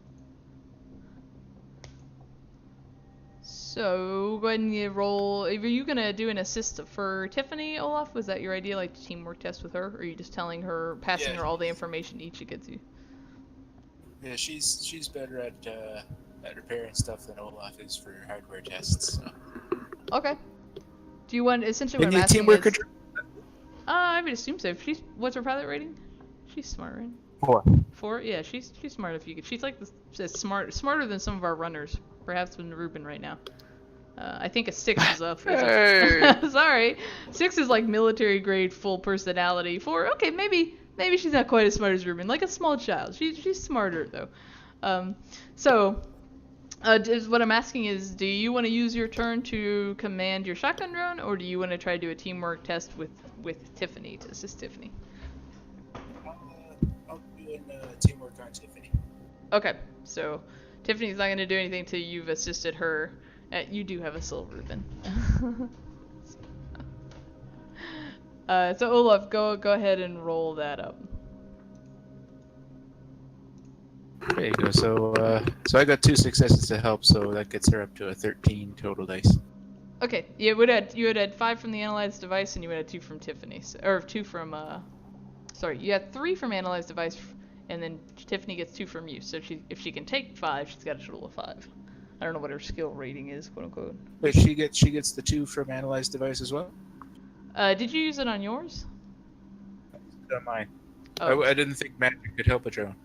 [SPEAKER 1] So go ahead and you roll. Are you gonna do an assist for Tiffany, Olaf? Was that your idea, like teamwork test with her, or are you just telling her, passing her all the information each gets you?
[SPEAKER 3] Yeah, she's better at repairing stuff than Olaf is for hardware tests. So.
[SPEAKER 1] Okay. Do you want essentially what I'm
[SPEAKER 3] asking
[SPEAKER 1] is?
[SPEAKER 3] Teamwork
[SPEAKER 1] I would assume so. What's her pilot rating? She's smart, right?
[SPEAKER 3] 4.
[SPEAKER 1] 4? Yeah, she's smart. If you could, she's like smarter than some of our runners, perhaps than Ruben right now. I think a 6 is up.
[SPEAKER 4] Hey.
[SPEAKER 1] Sorry, 6 is like military grade, full personality. 4, okay, maybe she's not quite as smart as Ruben, like a small child. She's smarter though. So what I'm asking is, do you want to use your turn to command your shotgun drone, or do you want to try to do a teamwork test with Tiffany to assist Tiffany?
[SPEAKER 3] I'll do teamwork on Tiffany.
[SPEAKER 1] Okay, so Tiffany's not going to do anything till you've assisted her. You do have a silver ribbon. So Olaf, go ahead and roll that up.
[SPEAKER 3] There you go. So I got 2 successes to help, so that gets her up to a 13 total dice.
[SPEAKER 1] Okay, you would add 5 from the analyzed device, and you would add 2 from Tiffany, or 2 from sorry, you had 3 from analyzed device, and then Tiffany gets 2 from you. So if she can take 5, she's got a total of 5. I don't know what her skill rating is, quote unquote.
[SPEAKER 3] Wait, she gets the 2 from analyzed device as well?
[SPEAKER 1] Did you use it on yours?
[SPEAKER 3] On mine.
[SPEAKER 1] Oh.
[SPEAKER 3] I didn't think magic could help a drone.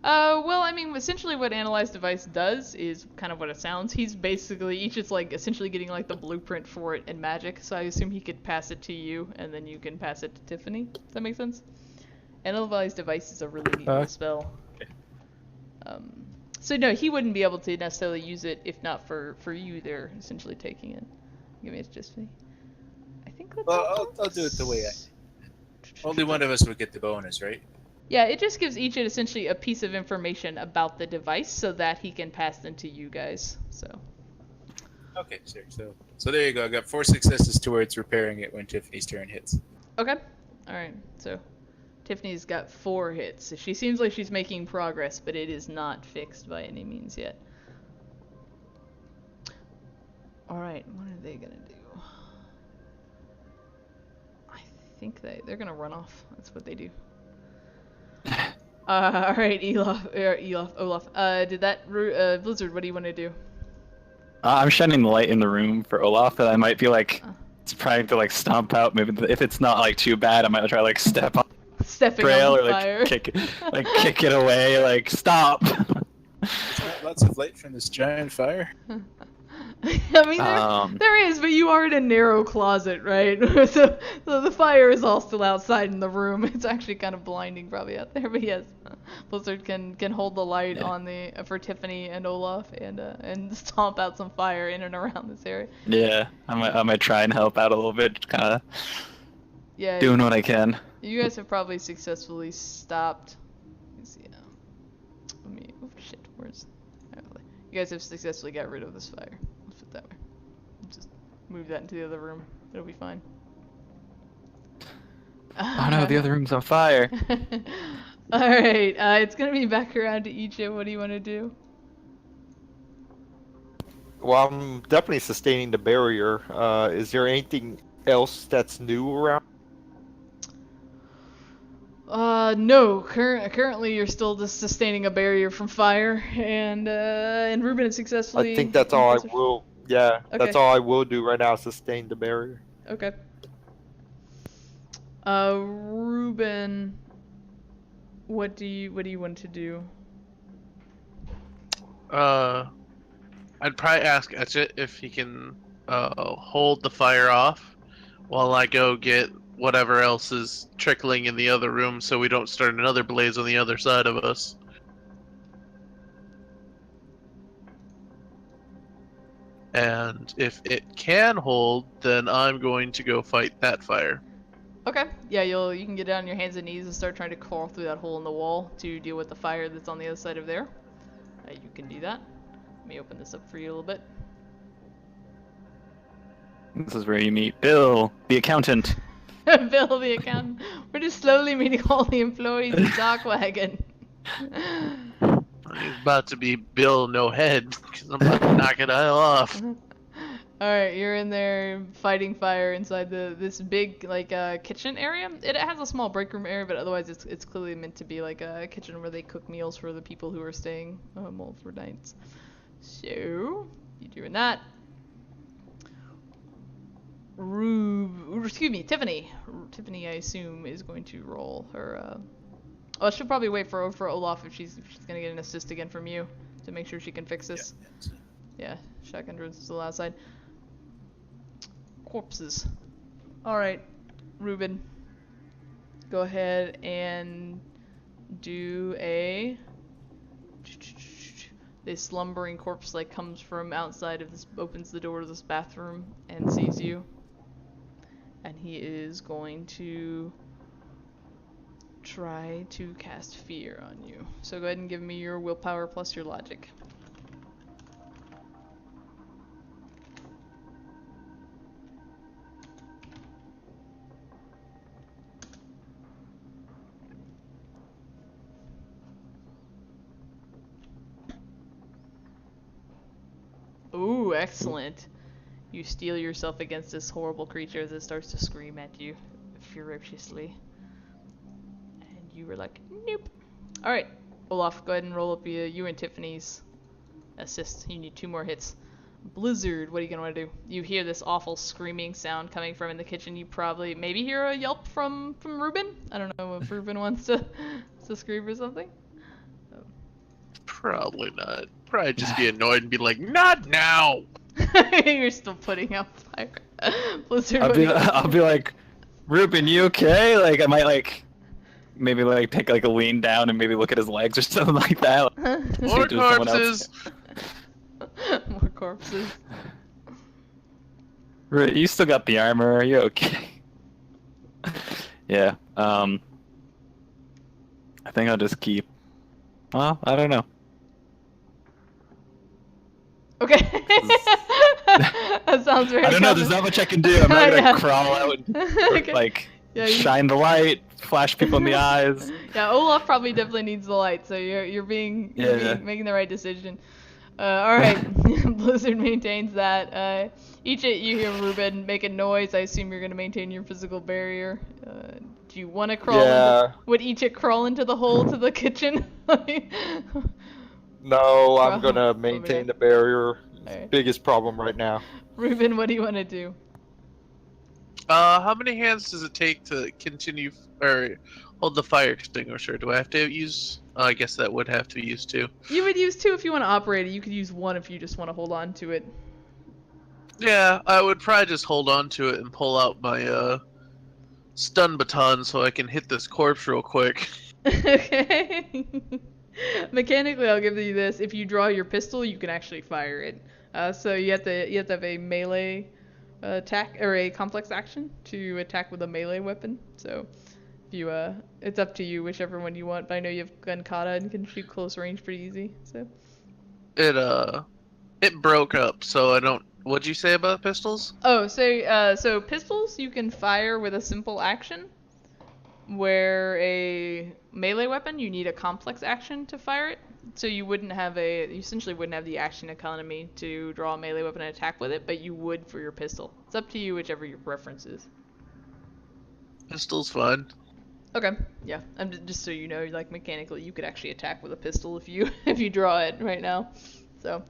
[SPEAKER 1] Well, I mean, essentially what Analyze Device does is kind of what it sounds. He's basically, each is like essentially getting like the blueprint for it in Magic, so I assume he could pass it to you, and then you can pass it to Tiffany. Does that make sense? Analyze Device is a really neat little spell.
[SPEAKER 3] Okay.
[SPEAKER 1] So no, he wouldn't be able to necessarily use it if not for you. They're essentially taking it. Give me it just me. I think that's.
[SPEAKER 3] Well, I'll do it the way only one of us would get the bonus, right?
[SPEAKER 1] Yeah, it just gives each essentially a piece of information about the device so that he can pass them to you guys. So.
[SPEAKER 3] Okay, sure. So there you go. I got 4 successes towards repairing it when Tiffany's turn hits.
[SPEAKER 1] Okay. All right. So Tiffany's got 4 hits. She seems like she's making progress, but it is not fixed by any means yet. All right. What are they gonna do? I think they're gonna run off. That's what they do. All right, Olaf. Did that Blizzard? What do you want to do?
[SPEAKER 2] I'm shining the light in the room for Olaf, and I might be like trying to like stomp out. Maybe if it's not like too bad, I might try to like step on
[SPEAKER 1] Stepping
[SPEAKER 2] trail
[SPEAKER 1] on
[SPEAKER 2] or
[SPEAKER 1] fire.
[SPEAKER 2] like kick it away. Like stop.
[SPEAKER 3] Lots of light from this giant fire.
[SPEAKER 1] I mean, there is, but you are in a narrow closet, right? so the fire is all still outside in the room. It's actually kind of blinding, probably out there. But yes, Blizzard can hold the light on for Tiffany and Olaf and stomp out some fire in and around this area.
[SPEAKER 2] Yeah, I might try and help out a little bit, kind of.
[SPEAKER 1] Yeah.
[SPEAKER 2] Doing what I can.
[SPEAKER 1] You guys have probably successfully stopped. Let's see. Oh shit, where's? You guys have successfully got rid of this fire. Let's put it that way. Just move that into the other room. It'll be fine.
[SPEAKER 2] Oh no, the other room's on fire.
[SPEAKER 1] Alright, it's gonna be back around to Ichi. What do you want to do?
[SPEAKER 5] Well, I'm definitely sustaining the barrier. Is there anything else that's new around?
[SPEAKER 1] No. Currently, you're still just sustaining a barrier from fire, and Ruben is
[SPEAKER 5] I
[SPEAKER 1] successfully.
[SPEAKER 5] think that's all I will. Yeah,
[SPEAKER 1] Okay.
[SPEAKER 5] that's all I will do right now. Sustain the barrier.
[SPEAKER 1] Okay. Ruben, what do you want to do?
[SPEAKER 4] I'd probably ask Etchit if he can hold the fire off while I go get whatever else is trickling in the other room, so we don't start another blaze on the other side of us. And if it can hold, then I'm going to go fight that fire.
[SPEAKER 1] Okay. Yeah, you can get down on your hands and knees and start trying to crawl through that hole in the wall to deal with the fire that's on the other side of there. You can do that. Let me open this up for you a little bit.
[SPEAKER 2] This is where you meet Bill, the accountant.
[SPEAKER 1] Bill the accountant. We're just slowly meeting all the employees of Docwagon.
[SPEAKER 4] He's about to be Bill No Head, because I'm about to knock it all off.
[SPEAKER 1] Alright, you're in there fighting fire inside this big kitchen area. It has a small break room area, but otherwise it's clearly meant to be like a kitchen where they cook meals for the people who are staying multiple nights. So you're doing that. Tiffany. Tiffany, I assume, is going to roll her. Oh, she'll probably wait for Olaf if she's gonna get an assist again from you to make sure she can fix this. Yeah, shotgun drones is still outside. Corpses. Alright, Ruben. Go ahead and do a... This slumbering corpse comes from outside of this, opens the door to this bathroom and sees you. And he is going to try to cast fear on you. So go ahead and give me your willpower plus your logic. Ooh, excellent. You steel yourself against this horrible creature as it starts to scream at you ferociously. And you were like, nope. Alright, Olaf, go ahead and roll up you and Tiffany's assist. You need 2 more hits. Blizzard, what are you going to want to do? You hear this awful screaming sound coming from in the kitchen. You probably maybe hear a yelp from Ruben. I don't know if Ruben wants to scream or something.
[SPEAKER 4] Probably not. Probably just be annoyed and be like, not now!
[SPEAKER 1] You're still putting out fire. Blizzard,
[SPEAKER 2] I'll be like, Ruben, you okay? I might maybe take a lean down and maybe look at his legs or something like that.
[SPEAKER 4] More corpses!
[SPEAKER 1] More corpses.
[SPEAKER 2] You still got the armor, are you okay? Yeah, I think I'll just keep... Well, I don't know.
[SPEAKER 1] Okay. That sounds very
[SPEAKER 2] I don't know, there's not much I can do. I'm not gonna crawl out and shine the light, flash people in the eyes.
[SPEAKER 1] Yeah, Olaf probably definitely needs the light, so you're making the right decision. Alright, Blizzard maintains that. Each of you hear Ruben make a noise. I assume you're gonna maintain your physical barrier. Do you want to crawl?
[SPEAKER 5] Yeah.
[SPEAKER 1] Would each crawl into the hole to the kitchen?
[SPEAKER 5] No, I'm gonna maintain the barrier.
[SPEAKER 1] Right.
[SPEAKER 5] Biggest problem right now.
[SPEAKER 1] Ruben, what do you want to do?
[SPEAKER 4] How many hands does it take to continue or hold the fire extinguisher? Do I have to use? I guess that would have to be used too.
[SPEAKER 1] You would use 2 if you want to operate it. You could use 1 if you just want to hold on to it.
[SPEAKER 4] Yeah, I would probably just hold on to it and pull out my stun baton so I can hit this corpse real quick.
[SPEAKER 1] Okay. Mechanically, I'll give you this. If you draw your pistol, you can actually fire it. So you have to have a melee attack or a complex action to attack with a melee weapon. So if you it's up to you whichever one you want. But I know you have gun kata and can shoot close range pretty easy. So
[SPEAKER 4] it broke up. So I don't. What'd you say about pistols?
[SPEAKER 1] Oh, so pistols you can fire with a simple action. Where a melee weapon, you need a complex action to fire it. So you essentially wouldn't have the action economy to draw a melee weapon and attack with it, but you would for your pistol. It's up to you, whichever your preference is.
[SPEAKER 4] Pistol's fun.
[SPEAKER 1] Okay, yeah. Just so you know, like mechanically, you could actually attack with a pistol if you if you draw it right now. So,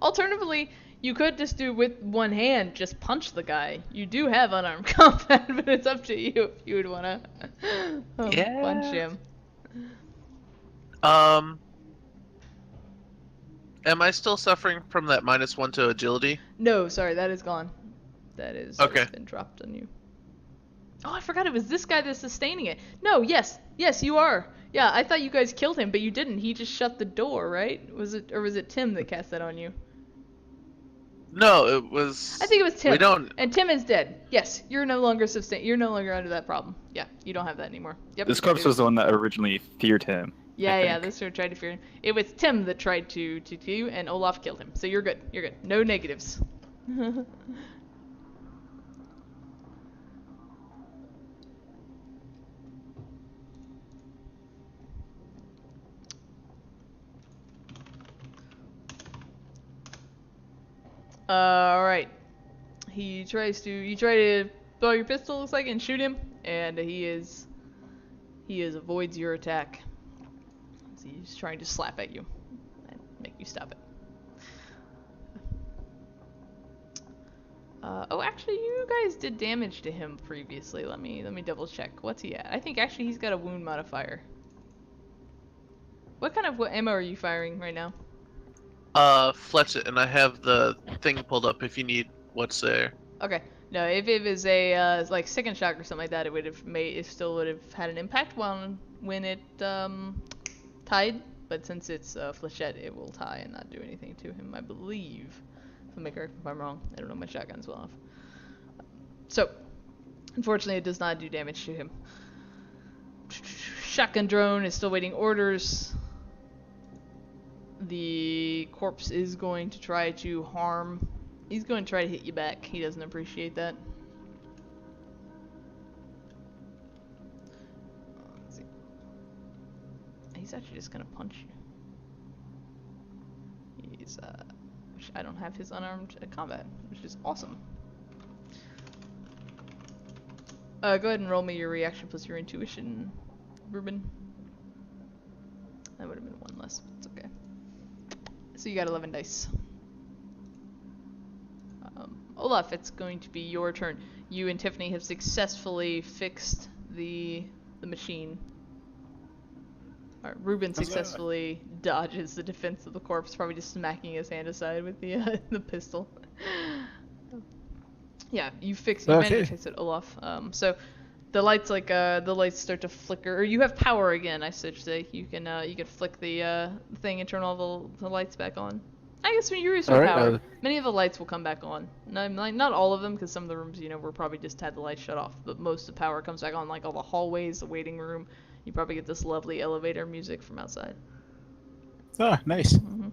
[SPEAKER 1] alternatively, you could just do with one hand, just punch the guy. You do have unarmed combat, but it's up to you if you would wanna
[SPEAKER 4] Yeah.
[SPEAKER 1] punch him.
[SPEAKER 4] Am I still suffering from that -1 to agility?
[SPEAKER 1] No, sorry, that is gone. That is
[SPEAKER 4] Okay.
[SPEAKER 1] been dropped on you. Oh, I forgot it was this guy that's sustaining it. No, yes, you are. Yeah, I thought you guys killed him, but you didn't. He just shut the door, right? Was it Tim that cast that on you?
[SPEAKER 4] No, it was.
[SPEAKER 1] I think it was Tim.
[SPEAKER 4] We don't.
[SPEAKER 1] And Tim is dead. Yes, you're no longer You're no longer under that problem. Yeah, you don't have that anymore. Yep.
[SPEAKER 2] This corpse was the one that originally feared him.
[SPEAKER 1] Yeah, this one tried to fear him. It was Tim that tried to kill you, and Olaf killed him. So you're good. You're good. No negatives. Alright. You try to throw your pistol, looks like, and shoot him, and he avoids your attack. So he's trying to slap at you and make you stop it. Oh, actually, you guys did damage to him previously. Let me double check. What's he at? I think actually he's got a wound modifier. What kind of ammo are you firing right now?
[SPEAKER 4] Fletch it, and I have the thing pulled up if you need what's there.
[SPEAKER 1] Okay. No, if it was a like second shock or something like that, it still would have had an impact when it tied. But since it's flechette, it will tie and not do anything to him, I believe. If I'm wrong. I don't know my shotgun's well enough. So, unfortunately, it does not do damage to him. Shotgun drone is still waiting orders. The corpse is going to try to harm. He's going to try to hit you back. He doesn't appreciate that. Let's see. He's actually just gonna punch you. He's I don't have his unarmed combat, which is awesome. Go ahead and roll me your reaction plus your intuition, Ruben. That would have been one less. It's okay. So you got 11 dice. Olaf, it's going to be your turn. You and Tiffany have successfully fixed the machine. Ruben successfully dodges the defense of the corpse, probably just smacking his hand aside with the the pistol. Yeah, you managed to fix it, Olaf. So the lights start to flicker, or you have power again, I should say. You can flick the thing and turn all the lights back on. I guess when you restore power, many of the lights will come back on. Not all of them, because some of the rooms, we're probably just had the lights shut off. But most of the power comes back on, like all the hallways, the waiting room. You probably get this lovely elevator music from outside.
[SPEAKER 3] Oh, nice.
[SPEAKER 1] Mm-hmm.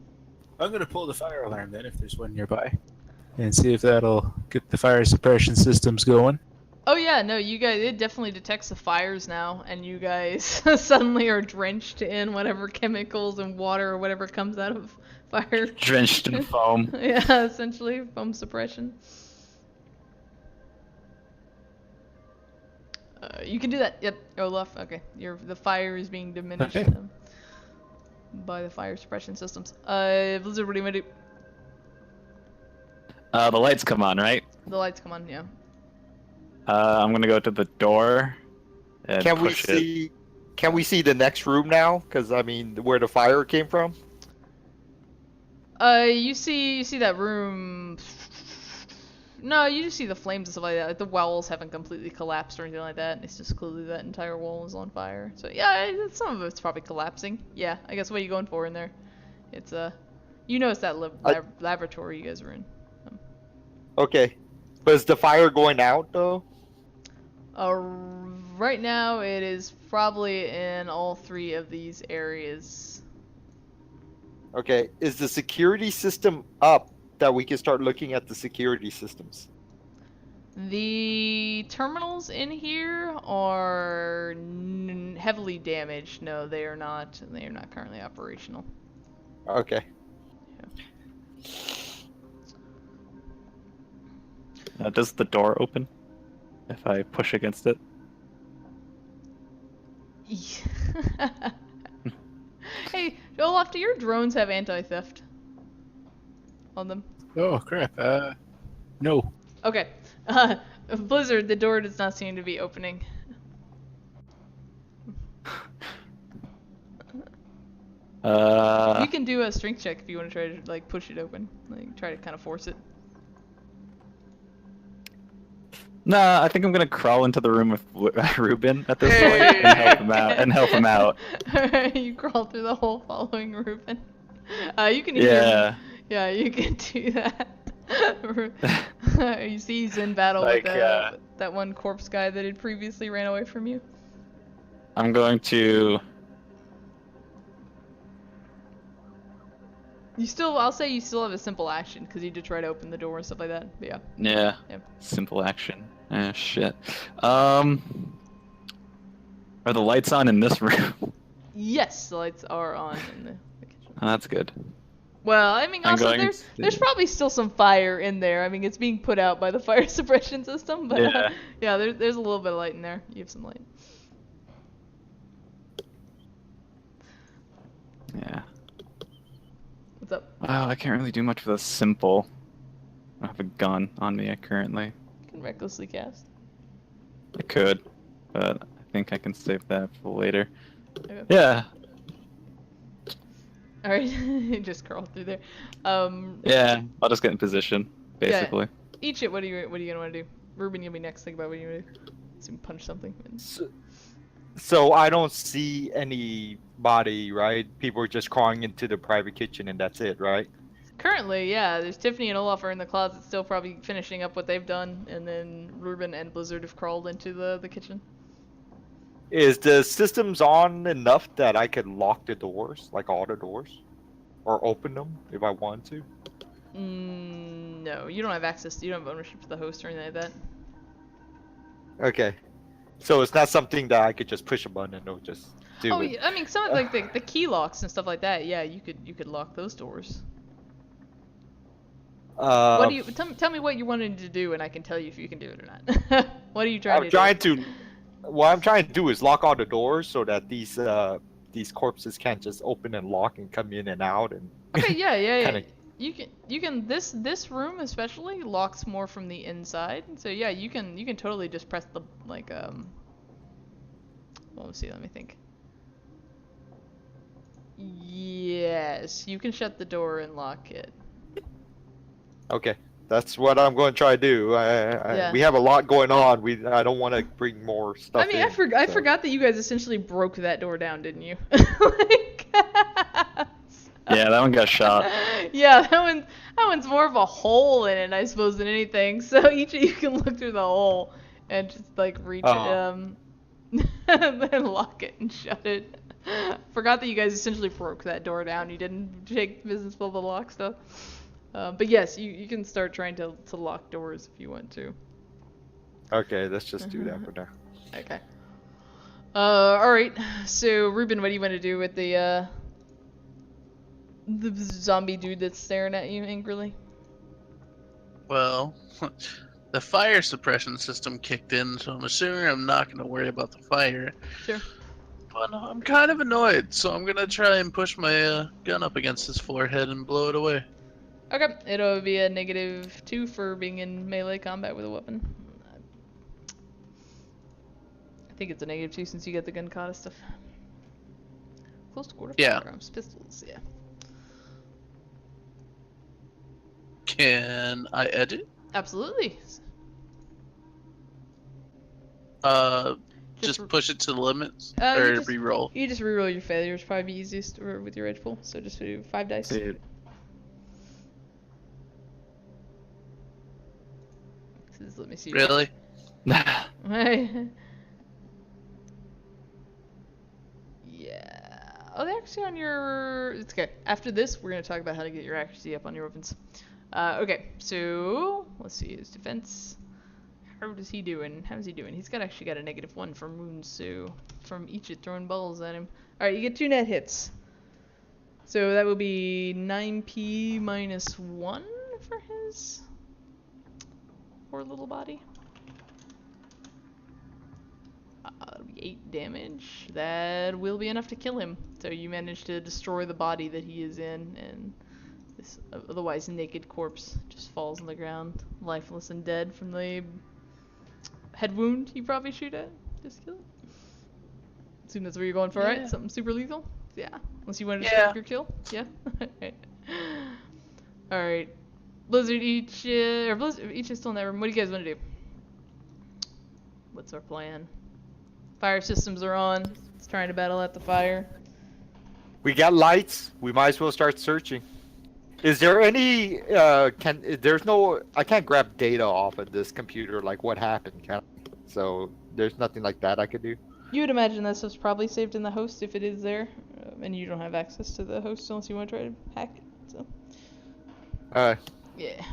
[SPEAKER 3] I'm gonna pull the fire alarm then, if there's one nearby, and see if that'll get the fire suppression systems going.
[SPEAKER 1] Oh yeah, no, you guys, it definitely detects the fires now, and you guys suddenly are drenched in whatever chemicals and water or whatever comes out of fire.
[SPEAKER 2] Drenched in foam.
[SPEAKER 1] Yeah, essentially, foam suppression. You can do that. Yep, Olaf. Okay, the fire is being diminished by the fire suppression systems. Blizzard, what do you want to do?
[SPEAKER 2] The lights come on, right?
[SPEAKER 1] The lights come on, yeah.
[SPEAKER 2] I'm gonna go to the door and push it.
[SPEAKER 5] Can we see the next room now? Because I mean, where the fire came from.
[SPEAKER 1] You see that room. No, you just see the flames and stuff like that. Like the walls haven't completely collapsed or anything like that. It's just clearly that entire wall is on fire. So yeah, some of it's probably collapsing. Yeah, I guess what are you going for in there? It's you know it's that laboratory you guys are in.
[SPEAKER 5] Okay, but is the fire going out though?
[SPEAKER 1] Right now it is probably in all 3 of these areas.
[SPEAKER 5] Okay, is the security system up that we can start looking at the security systems?
[SPEAKER 1] The terminals in here are heavily damaged. No, they are not. They are not currently operational.
[SPEAKER 5] Okay.
[SPEAKER 2] Does the door open if I push against it?
[SPEAKER 1] Hey, Olaf, do your drones have anti-theft on them?
[SPEAKER 3] Oh crap. No.
[SPEAKER 1] Okay. Blizzard, the door does not seem to be opening. You can do a strength check if you want to try to like push it open, like try to kind of force it.
[SPEAKER 2] Nah, I think I'm gonna crawl into the room with Ruben at this
[SPEAKER 4] Hey!
[SPEAKER 2] point and help him out.
[SPEAKER 1] Alright, you crawl through the hole following Ruben. You can
[SPEAKER 2] Yeah.
[SPEAKER 1] yeah, you can do that. You see he's in battle
[SPEAKER 2] Like,
[SPEAKER 1] with that one corpse guy that had previously ran away from you.
[SPEAKER 2] I'm going to.
[SPEAKER 1] I'll say you still have a simple action because you did try to open the door and stuff like that. But yeah.
[SPEAKER 2] Yeah.
[SPEAKER 1] Yep.
[SPEAKER 2] Simple action. Shit. Are the lights on in this room?
[SPEAKER 1] Yes, the lights are on in the kitchen.
[SPEAKER 2] Oh, that's good.
[SPEAKER 1] Well, I mean,
[SPEAKER 2] I'm
[SPEAKER 1] also
[SPEAKER 2] going
[SPEAKER 1] there's
[SPEAKER 2] to-
[SPEAKER 1] probably still some fire in there. I mean, it's being put out by the fire suppression system, but
[SPEAKER 2] Yeah.
[SPEAKER 1] yeah, there's a little bit of light in there. You have some light.
[SPEAKER 2] Yeah.
[SPEAKER 1] What's up?
[SPEAKER 2] Wow, I can't really do much with a simple. I don't have a gun on me currently.
[SPEAKER 1] You can recklessly cast.
[SPEAKER 2] I could, but I think I can save that for later.
[SPEAKER 1] Okay.
[SPEAKER 2] Yeah.
[SPEAKER 1] All right, just crawl through there.
[SPEAKER 2] Yeah. I'll just get in position, basically.
[SPEAKER 1] Eat it. What are you gonna want to do? Ruben, you'll be next. Think about what you want to do. So you can punch something.
[SPEAKER 5] So I don't see anybody, right? People are just crawling into the private kitchen and that's it, right?
[SPEAKER 1] Currently, yeah. There's Tiffany and Olaf are in the closet, still probably finishing up what they've done, and then Ruben and Blizzard have crawled into the kitchen.
[SPEAKER 5] Is the systems on enough that I could lock the doors, like all the doors? Or open them if I want to?
[SPEAKER 1] No, you don't have access. You don't have ownership to the host or anything like that.
[SPEAKER 5] Okay. So it's not something that I could just push a button and it'll just do
[SPEAKER 1] Oh,
[SPEAKER 5] it.
[SPEAKER 1] yeah, I mean, some of like the key locks and stuff like that. Yeah, you could lock those doors. What do you tell me what you're wanting to do, and I can tell you if you can do it or not. What are you trying to do?
[SPEAKER 5] I'm trying to. What I'm trying to do is lock all the doors so that these corpses can't just open and lock and come in and out and.
[SPEAKER 1] Okay, yeah.
[SPEAKER 5] kinda-
[SPEAKER 1] You can this room especially locks more from the inside. So yeah, you can totally just press the like well, let's see, let me think. Yes, you can shut the door and lock it.
[SPEAKER 5] Okay, that's what I'm going to try to do.
[SPEAKER 1] Yeah.
[SPEAKER 5] We have a lot going on. I don't want to bring more stuff.
[SPEAKER 1] I mean,
[SPEAKER 5] in,
[SPEAKER 1] I
[SPEAKER 5] so.
[SPEAKER 1] forgot that you guys essentially broke that door down, didn't you? Like,
[SPEAKER 2] Yeah, that one got shot.
[SPEAKER 1] yeah, that one's more of a hole in it, I suppose, than anything. So each of you can look through the hole and just like reach it, and then lock it and shut it. Forgot that you guys essentially broke that door down. You didn't take business with the lock stuff. But yes, you can start trying to lock doors if you want to.
[SPEAKER 5] Okay, let's just do that for now.
[SPEAKER 1] Okay. All right. So Ruben, what do you want to do with the zombie dude that's staring at you angrily?
[SPEAKER 4] Well, the fire suppression system kicked in, so I'm assuming I'm not going to worry about the fire.
[SPEAKER 1] Sure.
[SPEAKER 4] But I'm kind of annoyed, so I'm going to try and push my gun up against his forehead and blow it away.
[SPEAKER 1] Okay. It'll be a -2 for being in melee combat with a weapon. I think it's a -2 since you get the gun kata stuff. Close to quarter
[SPEAKER 4] Yeah.
[SPEAKER 1] firearms, pistols, yeah.
[SPEAKER 4] Can I edit?
[SPEAKER 1] Absolutely.
[SPEAKER 4] Just push it to the limits?
[SPEAKER 1] you
[SPEAKER 4] Or
[SPEAKER 1] just-
[SPEAKER 4] re-roll?
[SPEAKER 1] You just reroll your failures, probably be easiest with your edge pull. So just do 5 dice.
[SPEAKER 2] Dude.
[SPEAKER 1] Let me see.
[SPEAKER 4] Really?
[SPEAKER 1] Yeah. Oh, they're actually on your. It's okay. After this, we're gonna talk about how to get your accuracy up on your weapons. Okay, so let's see his defense. how is he doing? How's he doing? He's actually got a -1 from wounds, so from each of throwing balls at him. All right, you get 2 net hits. So that will be 9p minus 1 for his poor little body. That'll be 8 damage. That will be enough to kill him. So you managed to destroy the body that he is in, and this otherwise naked corpse just falls on the ground, lifeless and dead from the head wound you probably shoot at. Just kill it. Assume that's what you're going for, right? Something super lethal? Yeah. Unless you want to describe your kill? Yeah? Alright. Blizzard each is still in that room. What do you guys want to do? What's our plan? Fire systems are on. It's trying to battle out the fire.
[SPEAKER 5] We got lights. We might as well start searching. Is there any? There's no. I can't grab data off of this computer. Like what happened? So there's nothing like that I could do.
[SPEAKER 1] You would imagine that stuff's probably saved in the host if it is there, and you don't have access to the host unless you want to try to hack it. So. Yeah.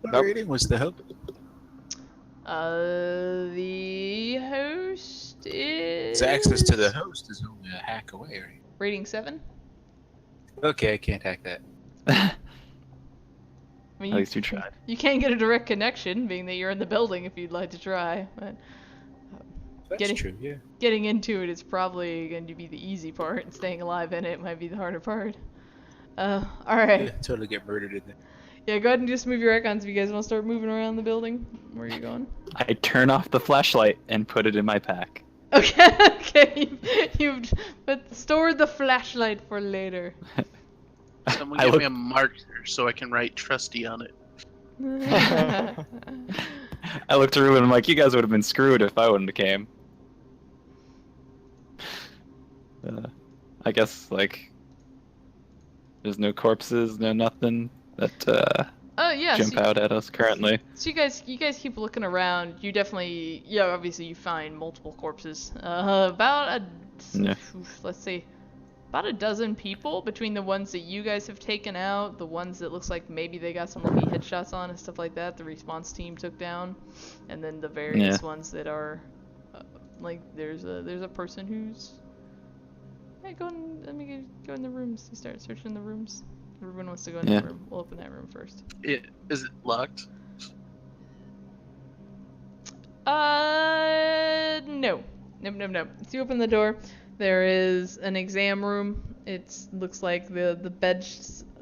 [SPEAKER 3] What rating was the host?
[SPEAKER 1] The host is...
[SPEAKER 3] So access to the host is only a hack away, right?
[SPEAKER 1] Rating 7?
[SPEAKER 3] Okay, I can't hack that.
[SPEAKER 1] I mean,
[SPEAKER 2] At least you tried.
[SPEAKER 1] You can get a direct connection, being that you're in the building if you'd like to try. But
[SPEAKER 3] That's true, yeah.
[SPEAKER 1] getting into it is probably going to be the easy part, and staying alive in it might be the harder part. Alright.
[SPEAKER 3] Yeah, totally get murdered in there.
[SPEAKER 1] Yeah, go ahead and just move your icons if you guys want to start moving around the building. Where are you going?
[SPEAKER 2] I turn off the flashlight and put it in my pack.
[SPEAKER 1] Okay, okay. You've stored the flashlight for later.
[SPEAKER 4] Someone give me a marker so I can write trusty on it.
[SPEAKER 2] I looked through and I'm like, you guys would have been screwed if I wouldn't have came. I guess, like, there's no corpses, no nothing that
[SPEAKER 1] yeah,
[SPEAKER 2] jump out at us currently.
[SPEAKER 1] So you guys keep looking around. You definitely, obviously you find multiple corpses. Let's see, about a dozen people between the ones that you guys have taken out, the ones that looks like maybe they got some lucky headshots on and stuff like that. The response team took down, and then the various ones that are, like there's a person who's. Hey, let me go in the rooms. You start searching the rooms. Everyone wants to go in that room. We'll open that room first.
[SPEAKER 4] Is it locked?
[SPEAKER 1] No. So you open the door. There is an exam room. It looks like the bed.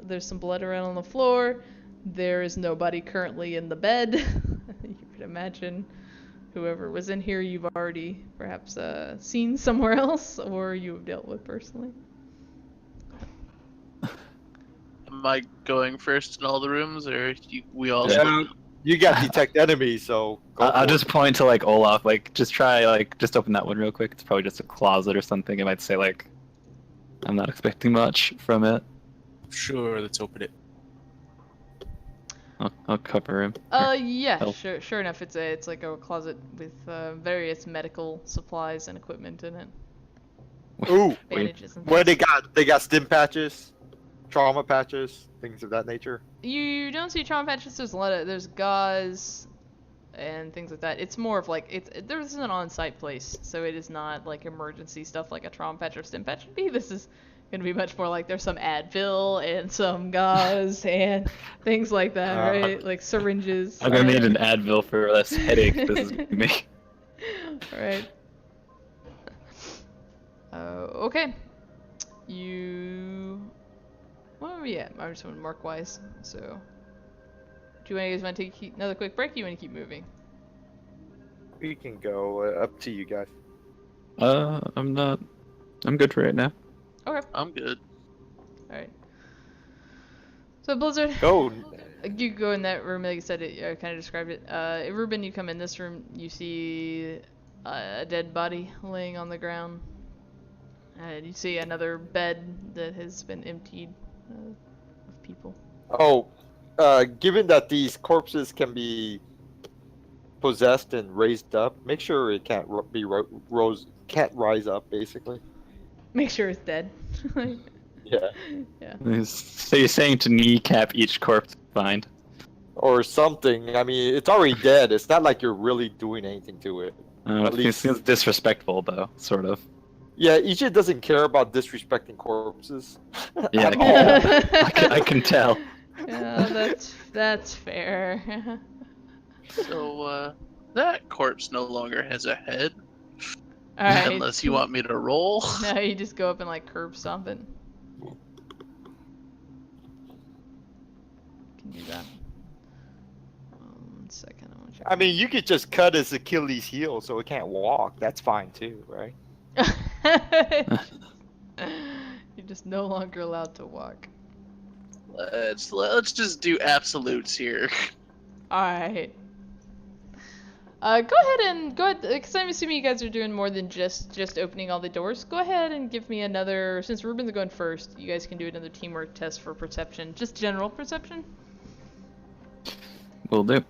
[SPEAKER 1] There's some blood around on the floor. There is nobody currently in the bed. You could imagine whoever was in here you've already perhaps seen somewhere else, or you have dealt with personally.
[SPEAKER 4] Am I going first in all the rooms, or we all?
[SPEAKER 5] Yeah, you got detect enemies, so
[SPEAKER 2] I'll just point to like Olaf, like just open that one real quick. It's probably just a closet or something. It might say like, I'm not expecting much from it.
[SPEAKER 3] Sure, let's open it.
[SPEAKER 2] I'll cover him.
[SPEAKER 1] Yeah,
[SPEAKER 2] help.
[SPEAKER 1] sure enough. It's like a closet with various medical supplies and equipment in it.
[SPEAKER 5] Ooh,
[SPEAKER 1] Bandages and
[SPEAKER 5] what
[SPEAKER 1] things.
[SPEAKER 5] they got stim patches, trauma patches, things of that nature.
[SPEAKER 1] You don't see trauma patches. There's gauze and things like that. It's more of like there's an on-site place, so it is not like emergency stuff like a trauma patch or stim patch would be. This is gonna be much more like there's some Advil and some gauze and things like that, right? Like syringes.
[SPEAKER 2] I'm gonna need an Advil for this headache. This is gonna be me.
[SPEAKER 1] Right. Okay. Where are we at? I just want to mark wise. So, do you guys want to take another quick break? Or you want to keep moving?
[SPEAKER 5] We can go up to you guys.
[SPEAKER 2] I'm good for right now.
[SPEAKER 1] Okay.
[SPEAKER 4] I'm good.
[SPEAKER 1] All right. So Blizzard.
[SPEAKER 5] Go.
[SPEAKER 1] You go in that room, like you said, I kind of described it. Ruben, you come in this room, you see a dead body laying on the ground. You see another bed that has been emptied of people.
[SPEAKER 5] Oh, given that these corpses can be possessed and raised up, make sure it can't can't rise up, basically.
[SPEAKER 1] Make sure it's dead.
[SPEAKER 5] Yeah.
[SPEAKER 1] Yeah.
[SPEAKER 2] So you're saying to kneecap each corpse find?
[SPEAKER 5] or something. I mean, it's already dead. It's not like you're really doing anything to it. At
[SPEAKER 2] It
[SPEAKER 5] least,
[SPEAKER 2] seems disrespectful though, sort of.
[SPEAKER 5] yeah, Ichi doesn't care about disrespecting corpses
[SPEAKER 2] Yeah,
[SPEAKER 5] at all.
[SPEAKER 2] I can tell.
[SPEAKER 1] Yeah, that's fair.
[SPEAKER 4] So, that corpse no longer has a head,
[SPEAKER 1] All right.
[SPEAKER 4] unless you want me to roll.
[SPEAKER 1] No, you just go up and like curb stomp it. Can do that. 1 second, I want to check.
[SPEAKER 5] I mean, you could just cut his Achilles heel so it can't walk. That's fine too, right?
[SPEAKER 1] You're just no longer allowed to walk.
[SPEAKER 4] Let's just do absolutes here.
[SPEAKER 1] Alright. Go ahead, because I'm assuming you guys are doing more than just opening all the doors. Go ahead and give me another, since Ruben's going first, you guys can do another teamwork test for perception. Just general perception.
[SPEAKER 2] Will do.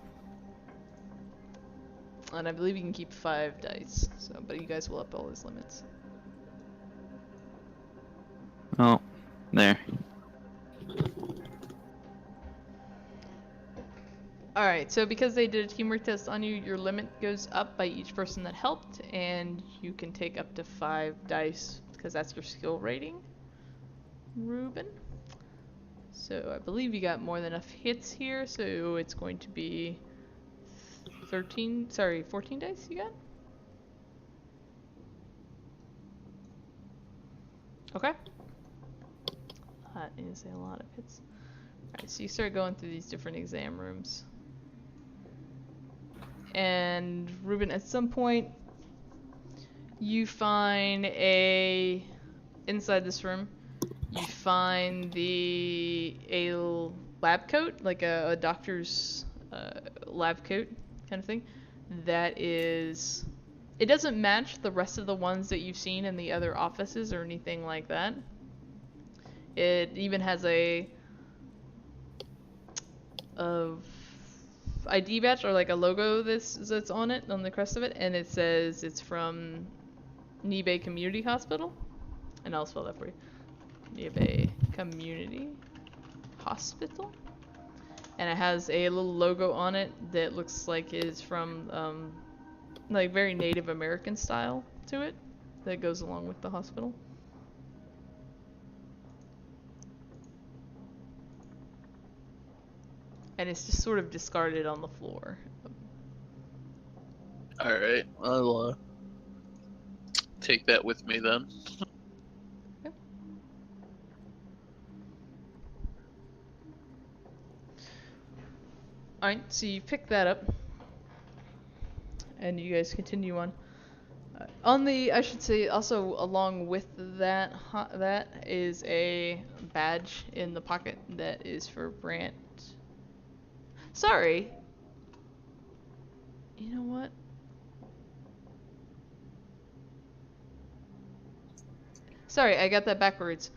[SPEAKER 1] And I believe you can keep 5 dice, so, but you guys will up all his limits.
[SPEAKER 2] Oh, there.
[SPEAKER 1] Alright, so because they did a teamwork test on you, your limit goes up by each person that helped, and you can take up to 5 dice, because that's your skill rating, Ruben. So I believe you got more than enough hits here, so it's going to be 14 dice you got? Okay. That is a lot of hits. Alright, so you start going through these different exam rooms. And Ruben, at some point, you find inside this room, you find a lab coat, like a doctor's lab coat kind of thing. It doesn't match the rest of the ones that you've seen in the other offices or anything like that. It even has a ID badge or like a logo that's on it, on the crest of it, and it says it's from Nebe Community Hospital, and I'll spell that for you. Nebe Community Hospital, and it has a little logo on it that looks like is from like very Native American style to it that goes along with the hospital. And it's just sort of discarded on the floor.
[SPEAKER 4] Alright, I'll take that with me then.
[SPEAKER 1] Okay. Alright, so you pick that up. And you guys continue on. I should say, also along with that is a badge in the pocket that is for Brant. Sorry. You know what? Sorry, I got that backwards.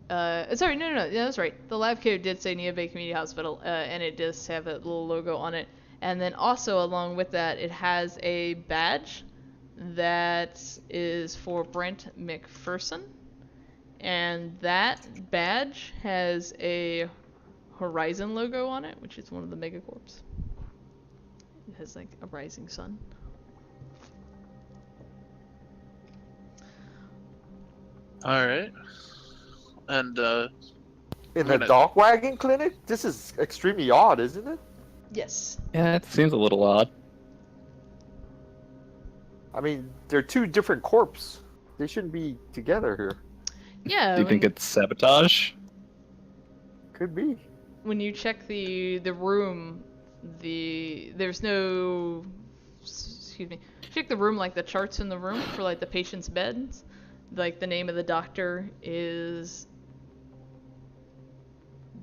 [SPEAKER 1] Sorry, no, that's right. The lab coat did say Nia Bay Community Hospital, and it does have a little logo on it. And then also along with that, it has a badge that is for Brent McPherson. And that badge has a Horizon logo on it, which is one of the megacorps. It has like a rising sun.
[SPEAKER 4] Alright. And,
[SPEAKER 5] In the Docwagon clinic? This is extremely odd, isn't it?
[SPEAKER 1] Yes.
[SPEAKER 2] Yeah, it seems a little odd.
[SPEAKER 5] I mean, they're 2 different corps. They shouldn't be together here.
[SPEAKER 1] Yeah.
[SPEAKER 2] Do you think it's sabotage?
[SPEAKER 5] Could be.
[SPEAKER 1] When you check the room, there's no, excuse me, check the room, like the charts in the room for like the patient's beds, like the name of the doctor is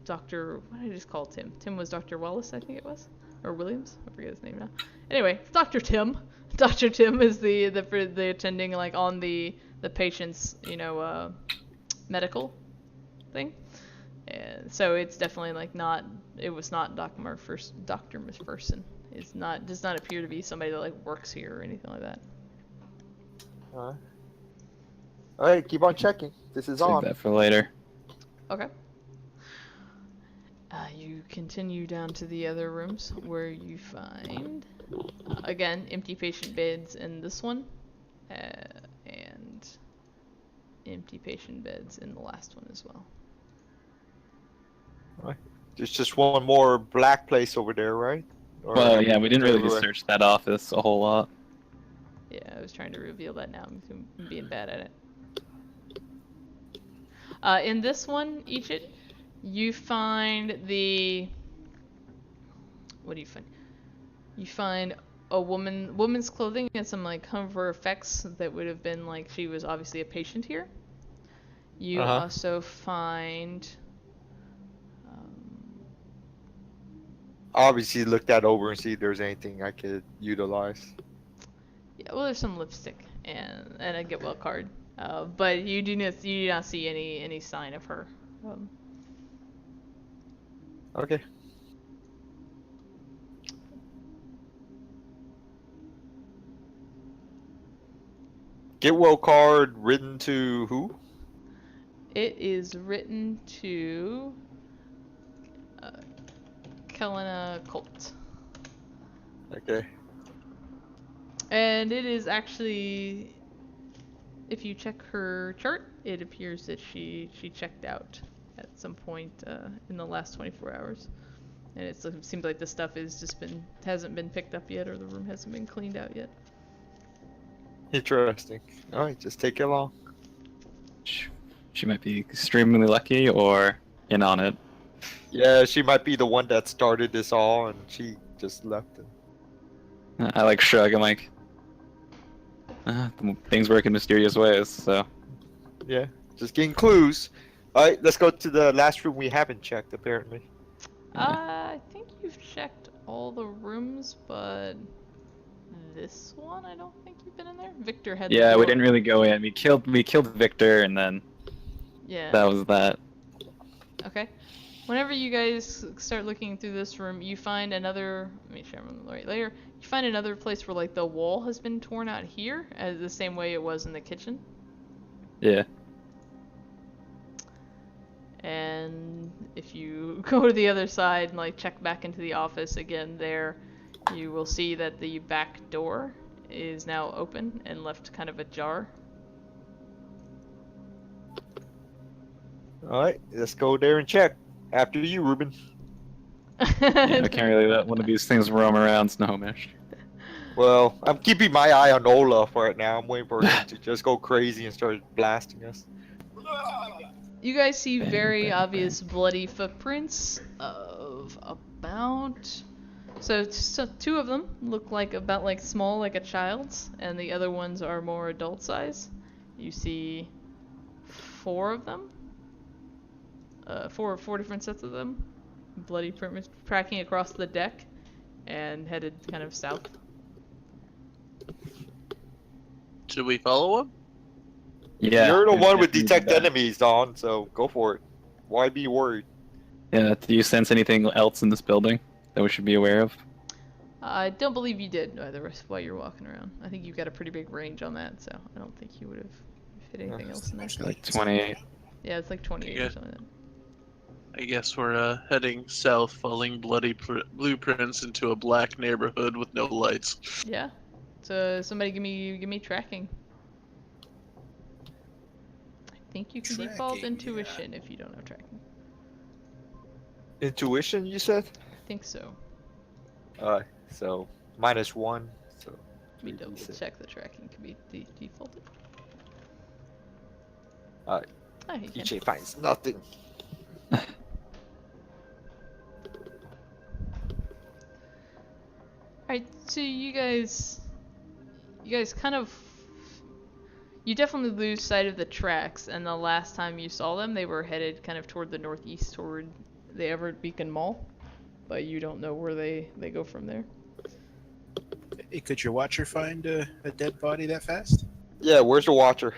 [SPEAKER 1] Dr. What did I just call Tim? Tim was Dr. Wallace, I think it was, or Williams, I forget his name now. Anyway, Dr. Tim. Dr. Tim is the attending like on the patient's medical thing. And so it's definitely like not. It was not Dr. McPherson. Does not appear to be somebody that like works here or anything like that.
[SPEAKER 5] All right, keep on checking. This is
[SPEAKER 2] Save
[SPEAKER 5] on.
[SPEAKER 2] that for later.
[SPEAKER 1] Okay. You continue down to the other rooms where you find, again, empty patient beds in this one, and empty patient beds in the last one as well.
[SPEAKER 5] There's just one more black place over there, right? Or
[SPEAKER 2] Well, yeah, we didn't really
[SPEAKER 5] everywhere?
[SPEAKER 2] search that office a whole lot.
[SPEAKER 1] Yeah, I was trying to reveal that now. I'm being bad at it. In this one, Ichit, you find the... What do you find? You find a woman's clothing and some like hover effects that would have been like she was obviously a patient here. You also find...
[SPEAKER 5] Obviously, look that over and see if there's anything I could utilize.
[SPEAKER 1] Yeah, well, there's some lipstick and a get well card, but you do not see any sign of her.
[SPEAKER 5] Okay. Get well card written to who?
[SPEAKER 1] It is written to Kelena Colt,
[SPEAKER 5] Okay.
[SPEAKER 1] and it is actually, if you check her chart, it appears that she checked out at some point in the last 24 hours. And it seems like the stuff hasn't been picked up yet, or the room hasn't been cleaned out yet.
[SPEAKER 5] Interesting. Alright, just take it along.
[SPEAKER 2] She might be extremely lucky or in on it.
[SPEAKER 5] Yeah, she might be the one that started this all and she just left it.
[SPEAKER 2] I like shrug. I'm like, things work in mysterious ways. So
[SPEAKER 5] Yeah, just getting clues. Alright, let's go to the last room we haven't checked, apparently.
[SPEAKER 1] I think you've checked all the rooms, but this one, I don't think you've been in there. Victor had.
[SPEAKER 2] yeah,
[SPEAKER 1] the
[SPEAKER 2] we
[SPEAKER 1] door.
[SPEAKER 2] didn't really go in. We killed Victor, and then
[SPEAKER 1] Yeah.
[SPEAKER 2] that was that.
[SPEAKER 1] Okay. Whenever you guys start looking through this room, you find another. Let me share them right later. You find another place where like the wall has been torn out here, as the same way it was in the kitchen.
[SPEAKER 2] Yeah.
[SPEAKER 1] And if you go to the other side and like check back into the office again, there, you will see that the back door is now open and left kind of ajar.
[SPEAKER 5] Alright, let's go there and check. After you, Ruben.
[SPEAKER 2] Yeah, I can't really let one of these things roam around Snohomish.
[SPEAKER 5] Well, I'm keeping my eye on Olaf right now. I'm waiting for him to just go crazy and start blasting us.
[SPEAKER 1] You guys see very obvious bloody footprints of about... So two of them look like about like small like a child's, and the other ones are more adult size. You see 4 of them. Four different sets of them. Bloody footprints tracking across the deck and headed kind of south.
[SPEAKER 4] Should we follow him?
[SPEAKER 2] Yeah.
[SPEAKER 5] You're the
[SPEAKER 2] we
[SPEAKER 5] one with
[SPEAKER 2] definitely
[SPEAKER 5] detect
[SPEAKER 2] do that.
[SPEAKER 5] enemies on, so go for it. Why be worried?
[SPEAKER 2] Yeah. Do you sense anything else in this building that we should be aware of?
[SPEAKER 1] I don't believe you did either while you're walking around. I think you've got a pretty big range on that, so I don't think you would have hit anything else in there.
[SPEAKER 2] Like 28.
[SPEAKER 1] Yeah, it's like 28
[SPEAKER 4] Yeah.
[SPEAKER 1] or something like that.
[SPEAKER 4] I guess we're heading south, following bloody blueprints into a black neighborhood with no lights.
[SPEAKER 1] Yeah. So somebody give me tracking. I think you can default
[SPEAKER 3] Tracking,
[SPEAKER 1] intuition if you don't know tracking.
[SPEAKER 5] Intuition, you said?
[SPEAKER 1] I think so.
[SPEAKER 5] So -1. So
[SPEAKER 1] Let me double
[SPEAKER 5] 3d6.
[SPEAKER 1] check the tracking can be defaulted.
[SPEAKER 5] Alright.
[SPEAKER 1] Oh, you can.
[SPEAKER 5] EJ finds nothing.
[SPEAKER 1] Alright, so you guys kind of, you definitely lose sight of the tracks, and the last time you saw them, they were headed kind of toward the northeast, toward the Everett Beacon Mall, but you don't know where they go from there.
[SPEAKER 3] Hey, could your watcher find a dead body that fast?
[SPEAKER 5] Yeah, where's the watcher?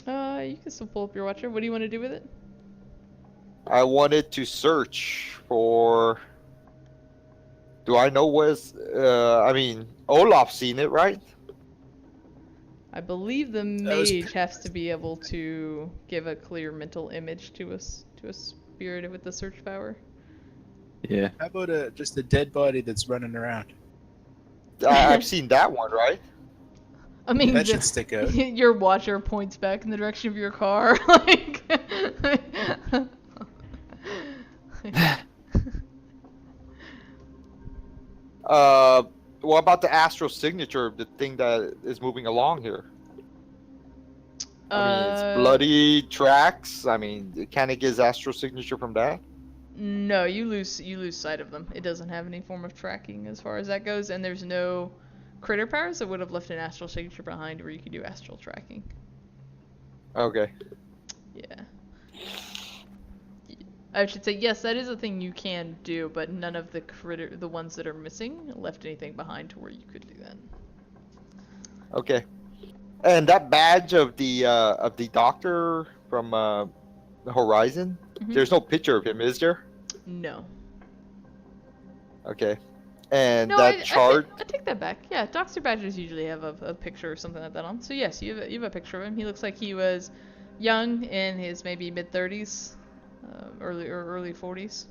[SPEAKER 1] You can still pull up your watcher. What do you want to do with it?
[SPEAKER 5] I wanted to search for... Do I know where's... I mean, Olaf's seen it, right?
[SPEAKER 1] I believe the
[SPEAKER 3] That was
[SPEAKER 1] mage has to be able to give a clear mental image to a spirit with the search power.
[SPEAKER 2] Yeah.
[SPEAKER 3] How about just a dead body that's running around?
[SPEAKER 5] I've seen that one, right?
[SPEAKER 1] I mean,
[SPEAKER 3] That should stick out.
[SPEAKER 1] your watcher points back in the direction of your car. Like.
[SPEAKER 5] What about the astral signature, the thing that is moving along here? I mean, it's bloody tracks. I mean, can it get his astral signature from that?
[SPEAKER 1] No, you lose sight of them. It doesn't have any form of tracking as far as that goes, and there's no critter powers that would have left an astral signature behind where you could do astral tracking.
[SPEAKER 5] Okay.
[SPEAKER 1] Yeah. I should say yes, that is a thing you can do, but none of the ones that are missing left anything behind to where you could do that.
[SPEAKER 5] Okay. And that badge of the doctor from Horizon, there's no picture of him, is there?
[SPEAKER 1] No.
[SPEAKER 5] Okay. And
[SPEAKER 1] No,
[SPEAKER 5] that chart.
[SPEAKER 1] I take that back. Yeah, Doctor badges usually have a picture or something like that on. So yes, you have a picture of him. He looks like he was young in his maybe mid-30s, early 40s.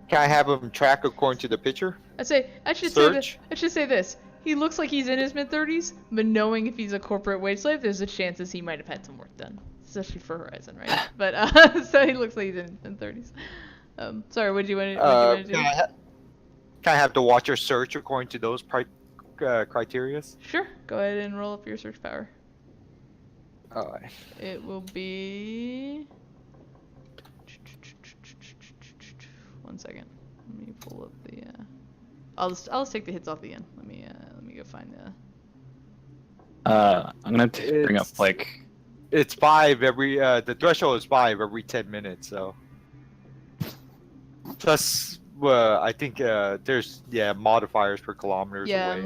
[SPEAKER 5] Can I have him track according to the picture?
[SPEAKER 1] I should say this. He looks like he's in his mid-30s, but knowing if he's a corporate wage slave, there's a chances he might have had some work done, especially for Horizon, right? But so he looks like he's in his 30s. Sorry, what do you want to do?
[SPEAKER 5] Can I have the watcher search according to those criteria?
[SPEAKER 1] Sure. Go ahead and roll up your search power.
[SPEAKER 5] Alright.
[SPEAKER 1] It will be. 1 second. Let me pull up the. I'll just take the hits off the end. Let me go find the.
[SPEAKER 2] I'm gonna bring up like.
[SPEAKER 5] It's 5 every. The threshold is 5 every 10 minutes. So. Plus, I think there's modifiers per kilometers.
[SPEAKER 1] Yeah,
[SPEAKER 5] away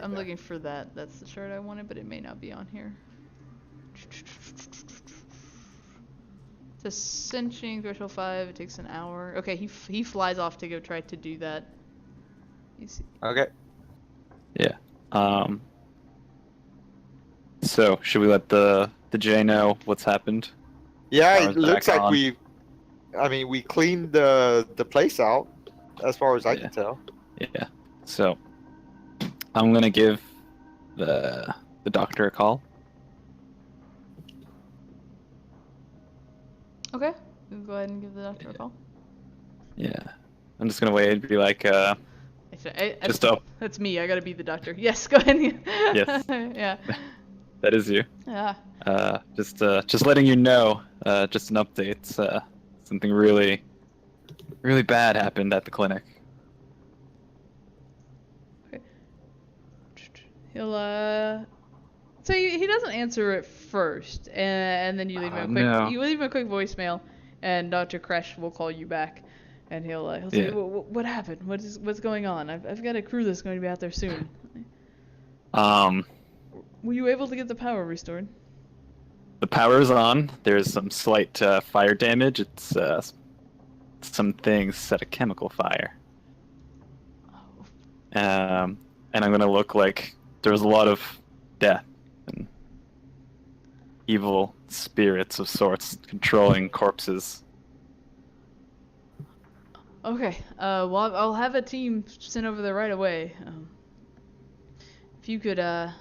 [SPEAKER 1] I'm looking for that. That's the chart I wanted, but it may not be on here. It's a cinching threshold 5. It takes an hour. Okay, he flies off to go try to do that. You see.
[SPEAKER 5] Okay.
[SPEAKER 2] Yeah. So should we let the J know what's happened?
[SPEAKER 5] Yeah, it looks like we cleaned the place out, as far as I can tell.
[SPEAKER 2] Yeah. So I'm gonna give the doctor a call.
[SPEAKER 1] Okay. You can go ahead and give the doctor a call.
[SPEAKER 2] Yeah. I'm just gonna wait and be like, just up.
[SPEAKER 1] That's me. I gotta be the doctor. Yes, go ahead.
[SPEAKER 2] Yes.
[SPEAKER 1] Yeah.
[SPEAKER 2] That is you.
[SPEAKER 1] Yeah.
[SPEAKER 2] Just letting you know, just an update. Something really, really bad happened at the clinic.
[SPEAKER 1] Okay. He'll So he doesn't answer it first, and then you leave him a quick voicemail, and Dr. Kresh will call you back, and he'll say, what happened? What's going on? I've got a crew that's going to be out there soon. Were you able to get the power restored?
[SPEAKER 2] The power's on. There's some slight fire damage. It's some things set a chemical fire.
[SPEAKER 1] Oh.
[SPEAKER 2] And I'm gonna look like there was a lot of death and evil spirits of sorts controlling corpses.
[SPEAKER 1] Okay. Well, I'll have a team sent over there right away. If you could, and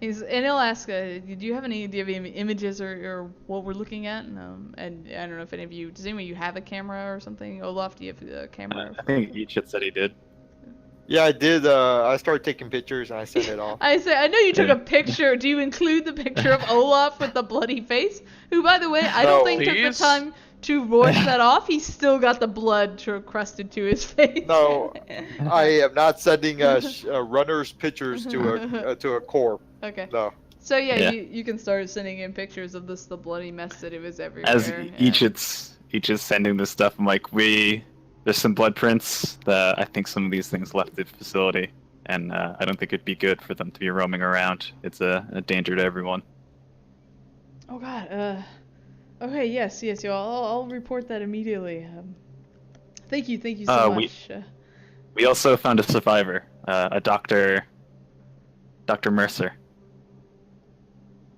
[SPEAKER 1] he'll ask, do you have any images or what we're looking at? And I don't know if any of you, does anyone of you have a camera or something? Olaf, do you have a camera?
[SPEAKER 2] I think each had said he did.
[SPEAKER 5] Yeah, I did. I started taking pictures and I sent it off.
[SPEAKER 1] I know you took a picture. Do you include the picture of Olaf with the bloody face? Who, by the way, I don't think took the time to wash that off. He's still got the blood crusted to his face.
[SPEAKER 5] No, I am not sending runners pictures to a corp.
[SPEAKER 1] Okay.
[SPEAKER 5] No.
[SPEAKER 1] So you can start sending in pictures of the bloody mess that it was everywhere.
[SPEAKER 2] As each is sending this stuff, I'm like, there's some blood prints that I think some of these things left the facility, and I don't think it'd be good for them to be roaming around. It's a danger to everyone.
[SPEAKER 1] Oh God. Okay. Yes. I'll report that immediately. Thank you so much.
[SPEAKER 2] We also found a survivor, a Dr. Mercer.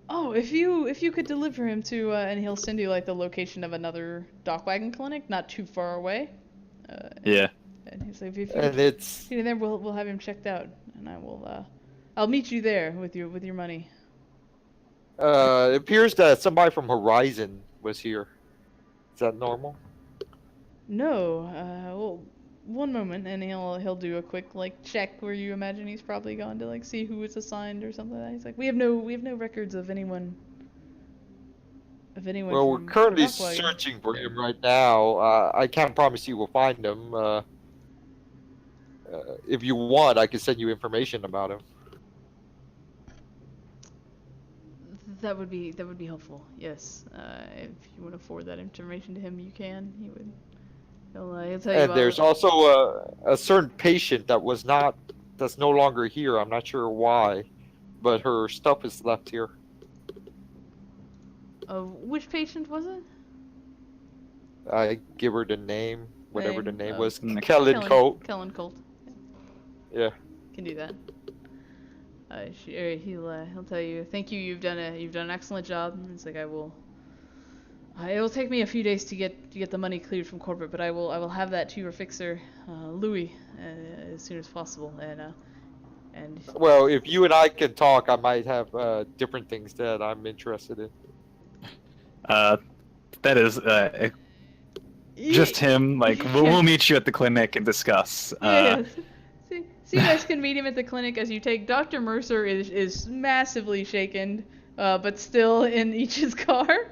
[SPEAKER 1] Oh, if you could deliver him to, and he'll send you like the location of another DocWagon clinic, not too far away.
[SPEAKER 2] Yeah.
[SPEAKER 1] And he's like, if
[SPEAKER 5] And
[SPEAKER 1] you
[SPEAKER 5] it's
[SPEAKER 1] see there, we'll have him checked out, and I'll meet you there with your money.
[SPEAKER 5] it appears that somebody from Horizon was here. Is that normal?
[SPEAKER 1] No, well, one moment, and he'll do a quick like check where you imagine he's probably gone to like see who was assigned or something like that. He's like, we have no records of anyone.
[SPEAKER 5] Well, we're
[SPEAKER 1] from
[SPEAKER 5] currently
[SPEAKER 1] DocWagon.
[SPEAKER 5] searching for him right now. I can't promise you we'll find him. If you want, I can send you information about him.
[SPEAKER 1] That would be helpful. Yes. If you want to forward that information to him, you can. He'll tell you
[SPEAKER 5] And
[SPEAKER 1] all.
[SPEAKER 5] there's also a certain patient that's no longer here. I'm not sure why, but her stuff is left here.
[SPEAKER 1] Which patient was it?
[SPEAKER 5] I give her the name, whatever the
[SPEAKER 1] Name,
[SPEAKER 5] name was.
[SPEAKER 2] Kellen
[SPEAKER 5] Kellen Colt.
[SPEAKER 1] Kellen Colt.
[SPEAKER 5] Yeah.
[SPEAKER 1] Can do that. He'll tell you. Thank you. You've done an excellent job. It's like it'll take me a few days to get the money cleared from corporate, but I will have that to your fixer, Louis, as soon as possible. And
[SPEAKER 5] Well, if you and I can talk, I might have different things that I'm interested in.
[SPEAKER 2] That is just him. Like we'll meet you at the clinic and discuss.
[SPEAKER 1] Yes. So you guys can meet him at the clinic as you take. Dr. Mercer is massively shaken, but still in Each's car,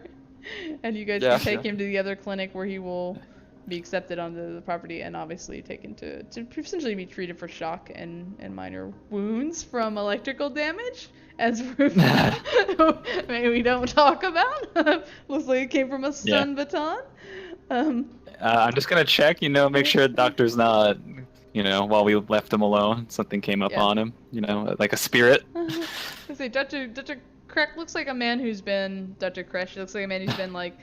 [SPEAKER 1] and you guys can take him to the other clinic where he will be accepted onto the property and obviously taken to essentially be treated for shock and minor wounds from electrical damage. As maybe we don't talk about. Looks like it came from a stun baton.
[SPEAKER 2] I'm just gonna check, make sure the doctor's not, while we left him alone, something came up on him, like a spirit.
[SPEAKER 1] I say, Dr. Kresh looks like a man who's been, Dr. Kresh looks like a man who's been like,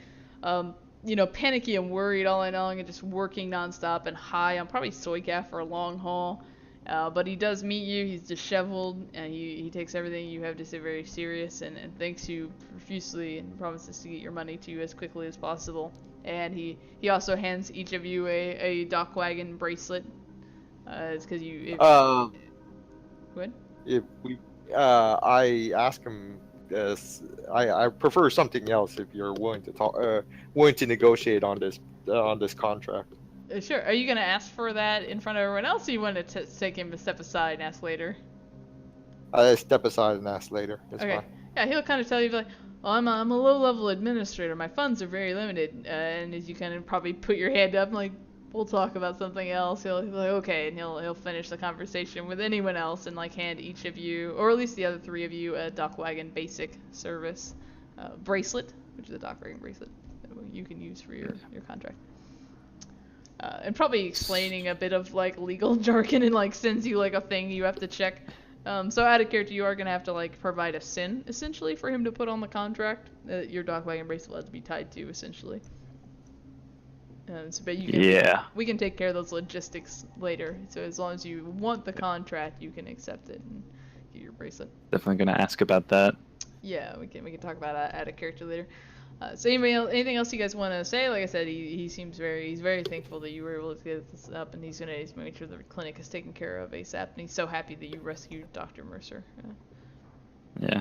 [SPEAKER 1] panicky and worried all night long and just working nonstop and high on probably soy gas for a long haul. But he does meet you. He's disheveled, and he takes everything you have to say very serious, and thanks you profusely, and promises to get your money to you as quickly as possible. And he also hands each of you a DocWagon bracelet. It's because you. What?
[SPEAKER 5] If we, I ask him. I prefer something else if you're willing to talk, willing to negotiate on this contract.
[SPEAKER 1] Sure. Are you gonna ask for that in front of everyone else, or you want to take him a step aside and ask later?
[SPEAKER 5] Step aside and ask later. That's
[SPEAKER 1] okay.
[SPEAKER 5] fine.
[SPEAKER 1] Yeah, he'll kind of tell you like, well, I'm a low-level administrator. My funds are very limited, and as you kind of probably put your hand up, like, we'll talk about something else. He'll be like, okay, and he'll finish the conversation with anyone else and like hand each of you, or at least the other three of you, a DocWagon basic service bracelet, which is a DocWagon bracelet that you can use for your contract. And probably explaining a bit of like legal jargon and like sends you like a thing you have to check. So out of character, you are gonna have to like provide a SIN essentially for him to put on the contract that your DocWagon bracelet has to be tied to essentially. But we can take care of those logistics later. So as long as you want the contract, you can accept it and get your bracelet.
[SPEAKER 2] Definitely gonna ask about that.
[SPEAKER 1] Yeah, we can talk about that out of character later. So anything else you guys want to say? Like I said, he's very thankful that you were able to get this up, and he's gonna make sure the clinic is taken care of ASAP. And he's so happy that you rescued Dr. Mercer.
[SPEAKER 2] Yeah.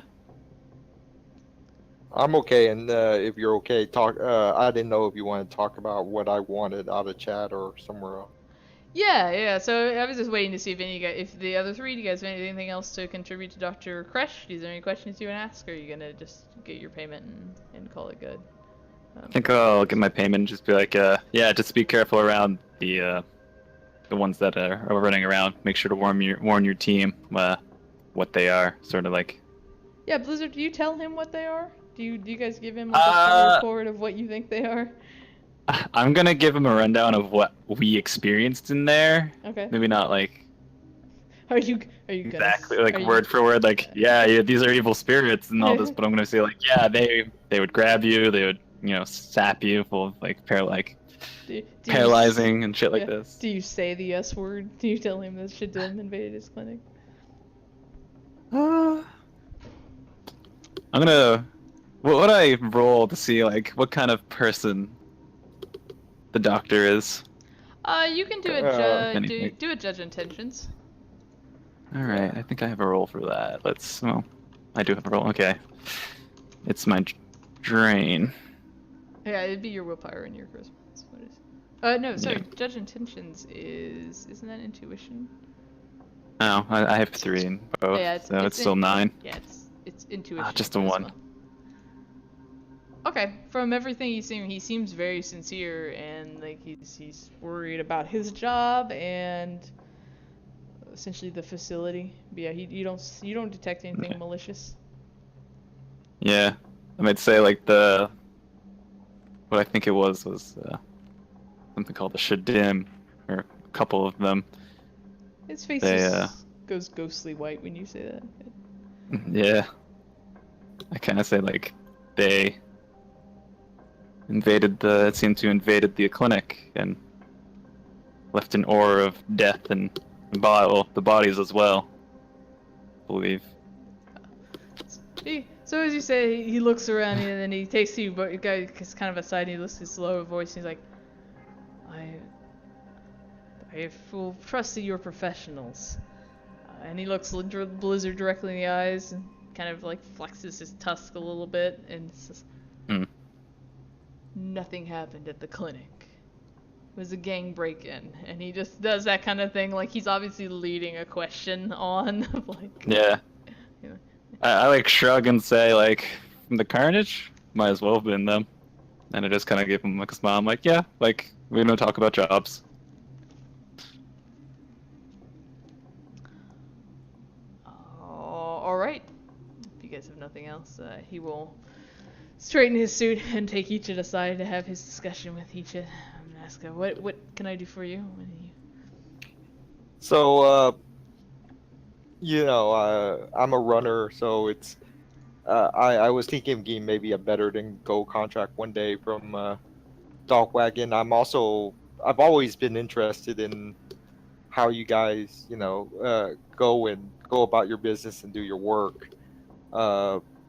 [SPEAKER 5] I'm okay, and if you're okay, talk. I didn't know if you wanted to talk about what I wanted out of chat or somewhere else.
[SPEAKER 1] Yeah. So I was just waiting to see if the other three, do you guys have anything else to contribute to Dr. Kresh? Is there any questions you want to ask, or are you gonna just get your payment and call it good?
[SPEAKER 2] I think I'll get my payment and just be like, just be careful around the ones that are running around. Make sure to warn your team what they are, sort of like.
[SPEAKER 1] Yeah, Blizzard, do you tell him what they are? Do you guys give him like a report of what you think they are?
[SPEAKER 2] I'm gonna give him a rundown of what we experienced in there.
[SPEAKER 1] Okay.
[SPEAKER 2] Maybe not like.
[SPEAKER 1] Are you gonna
[SPEAKER 2] exactly like word for word like yeah these are evil spirits and all this, but I'm gonna say like they would grab you, they would sap you full of like paralyzing and shit like this.
[SPEAKER 1] Do you say the S word? Do you tell him this shit to him invaded his clinic?
[SPEAKER 2] I'm gonna. What would I roll to see like what kind of person the doctor is?
[SPEAKER 1] You can do
[SPEAKER 2] If
[SPEAKER 1] a
[SPEAKER 2] anything.
[SPEAKER 1] do a judge intentions.
[SPEAKER 2] All right, I think I have a roll for that. Let's. Well, I do have a roll. Okay, it's my drain.
[SPEAKER 1] Yeah, it'd be your willpower and your charisma. That's what it is. No, sorry.
[SPEAKER 2] Yeah.
[SPEAKER 1] Judge intentions isn't that intuition?
[SPEAKER 2] Oh, I have 3 in both,
[SPEAKER 1] Yeah,
[SPEAKER 2] so it's still 9.
[SPEAKER 1] Yeah, it's intuition.
[SPEAKER 2] Just
[SPEAKER 1] and
[SPEAKER 2] a 1.
[SPEAKER 1] charisma. Okay, from everything he seems very sincere and like he's worried about his job and essentially the facility. But yeah, you don't detect anything
[SPEAKER 2] Okay.
[SPEAKER 1] malicious.
[SPEAKER 2] Yeah, I might say like what I think it was something called a shadim, or a couple of them.
[SPEAKER 1] His face
[SPEAKER 2] They,
[SPEAKER 1] just goes ghostly white when you say that.
[SPEAKER 2] Yeah, I kind of say like they it seemed to invaded the clinic and left an aura of death and the bodies as well, I believe.
[SPEAKER 1] So as you say, he looks around and then he takes you, but it's kind of aside. And he listens to his low voice. And he's like, "I will trust that you're professionals." And he looks Blizzard directly in the eyes and kind of like flexes his tusk a little bit and says, "Nothing happened at the clinic. It was a gang break-in." And he just does that kind of thing, like he's obviously leading a question on, like.
[SPEAKER 2] Yeah.
[SPEAKER 1] You know.
[SPEAKER 2] I like shrug and say like, from the carnage, might as well have been them. And I just kind of give him like a smile. I'm like, yeah, like we don't talk about jobs.
[SPEAKER 1] All right. If you guys have nothing else, he will straighten his suit and take Icha aside to have his discussion with Icha. I'm gonna ask her, what can I do for you?
[SPEAKER 5] So, I'm a runner, so it's. I was thinking of getting maybe a better than go contract one day from Docwagon. I've always been interested in how you guys, go about your business and do your work.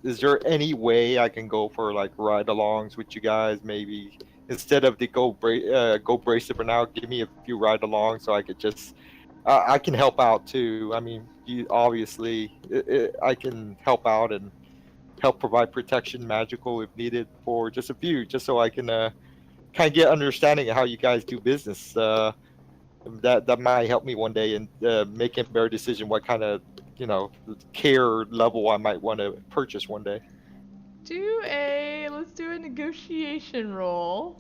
[SPEAKER 5] Is there any way I can go for like ride-alongs with you guys? Maybe instead of the go bracelet for now, give me a few ride-alongs so I could just I can help out too. I mean, you obviously I can help out and help provide protection, magical if needed, for just a few, just so I can kind of get understanding of how you guys do business. That might help me one day in making a better decision what kind of care level I might want to purchase one day.
[SPEAKER 1] Let's do a negotiation roll.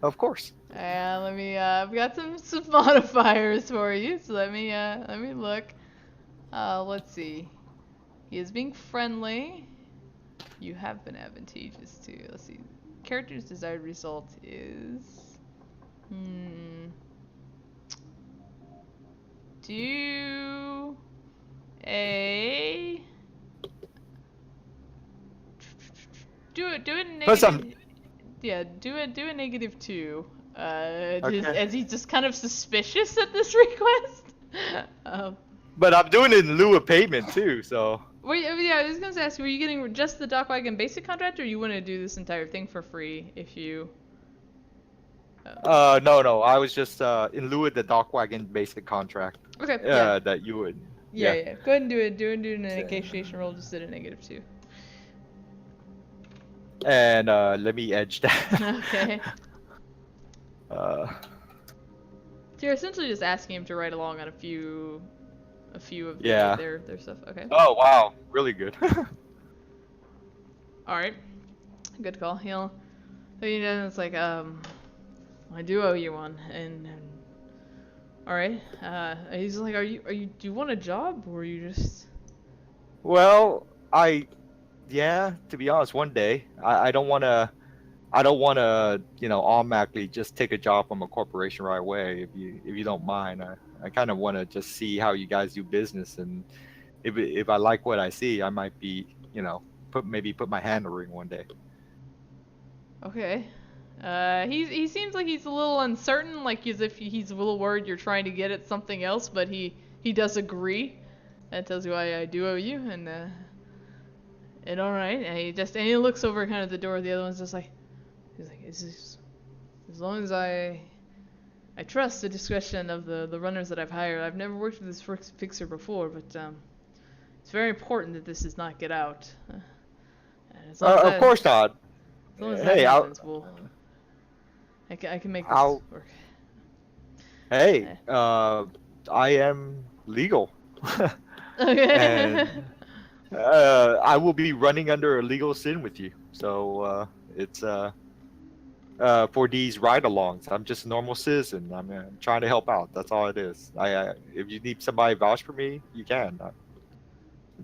[SPEAKER 5] Of course.
[SPEAKER 1] And let me I've got some modifiers for you, so let me look. Let's see. He is being friendly. You have been advantageous too. Let's see. Character's desired result is do a negative. Yeah, do a -2. As he's just kind of suspicious at this request.
[SPEAKER 5] But I'm doing it in lieu of payment too, so.
[SPEAKER 1] Wait, yeah, I was gonna ask you, were you getting just the Docwagon basic contract, or you want to do this entire thing for free if you?
[SPEAKER 5] No, I was just in lieu of the Docwagon basic contract.
[SPEAKER 1] Okay. Yeah.
[SPEAKER 5] That you would.
[SPEAKER 1] Yeah. Go ahead and do it. Do a negotiation roll. Just at a -2.
[SPEAKER 5] And let me edge that.
[SPEAKER 1] Okay. So you're essentially just asking him to ride along on a few of their stuff. Okay.
[SPEAKER 5] Oh wow, really good.
[SPEAKER 1] All right. Good call. It's like I do owe you one, and all right. He's like, do you want a job, or are you just?
[SPEAKER 5] Well, to be honest, one day I don't want to automatically just take a job from a corporation right away. If you don't mind, I kind of want to just see how you guys do business, and if I like what I see, I might be put my hand in the ring one day.
[SPEAKER 1] Okay. He seems like he's a little uncertain, like as if he's a little worried you're trying to get at something else, but he does agree. That tells you why I do owe you, And all right, and he looks over kind of the door. The other one's just like, he's like, is this, as long as I trust the discretion of the runners that I've hired. I've never worked with this fixer before, but it's very important that this does not get out. And as long as
[SPEAKER 5] Of course not.
[SPEAKER 1] as long as
[SPEAKER 5] Hey,
[SPEAKER 1] that happens, I can make this work.
[SPEAKER 5] Hey, I am legal.
[SPEAKER 1] Okay.
[SPEAKER 5] And I will be running under a legal sin with you. So it's for these ride-alongs. I'm just a normal citizen. I'm trying to help out. That's all it is. If you need somebody to vouch for me, you can.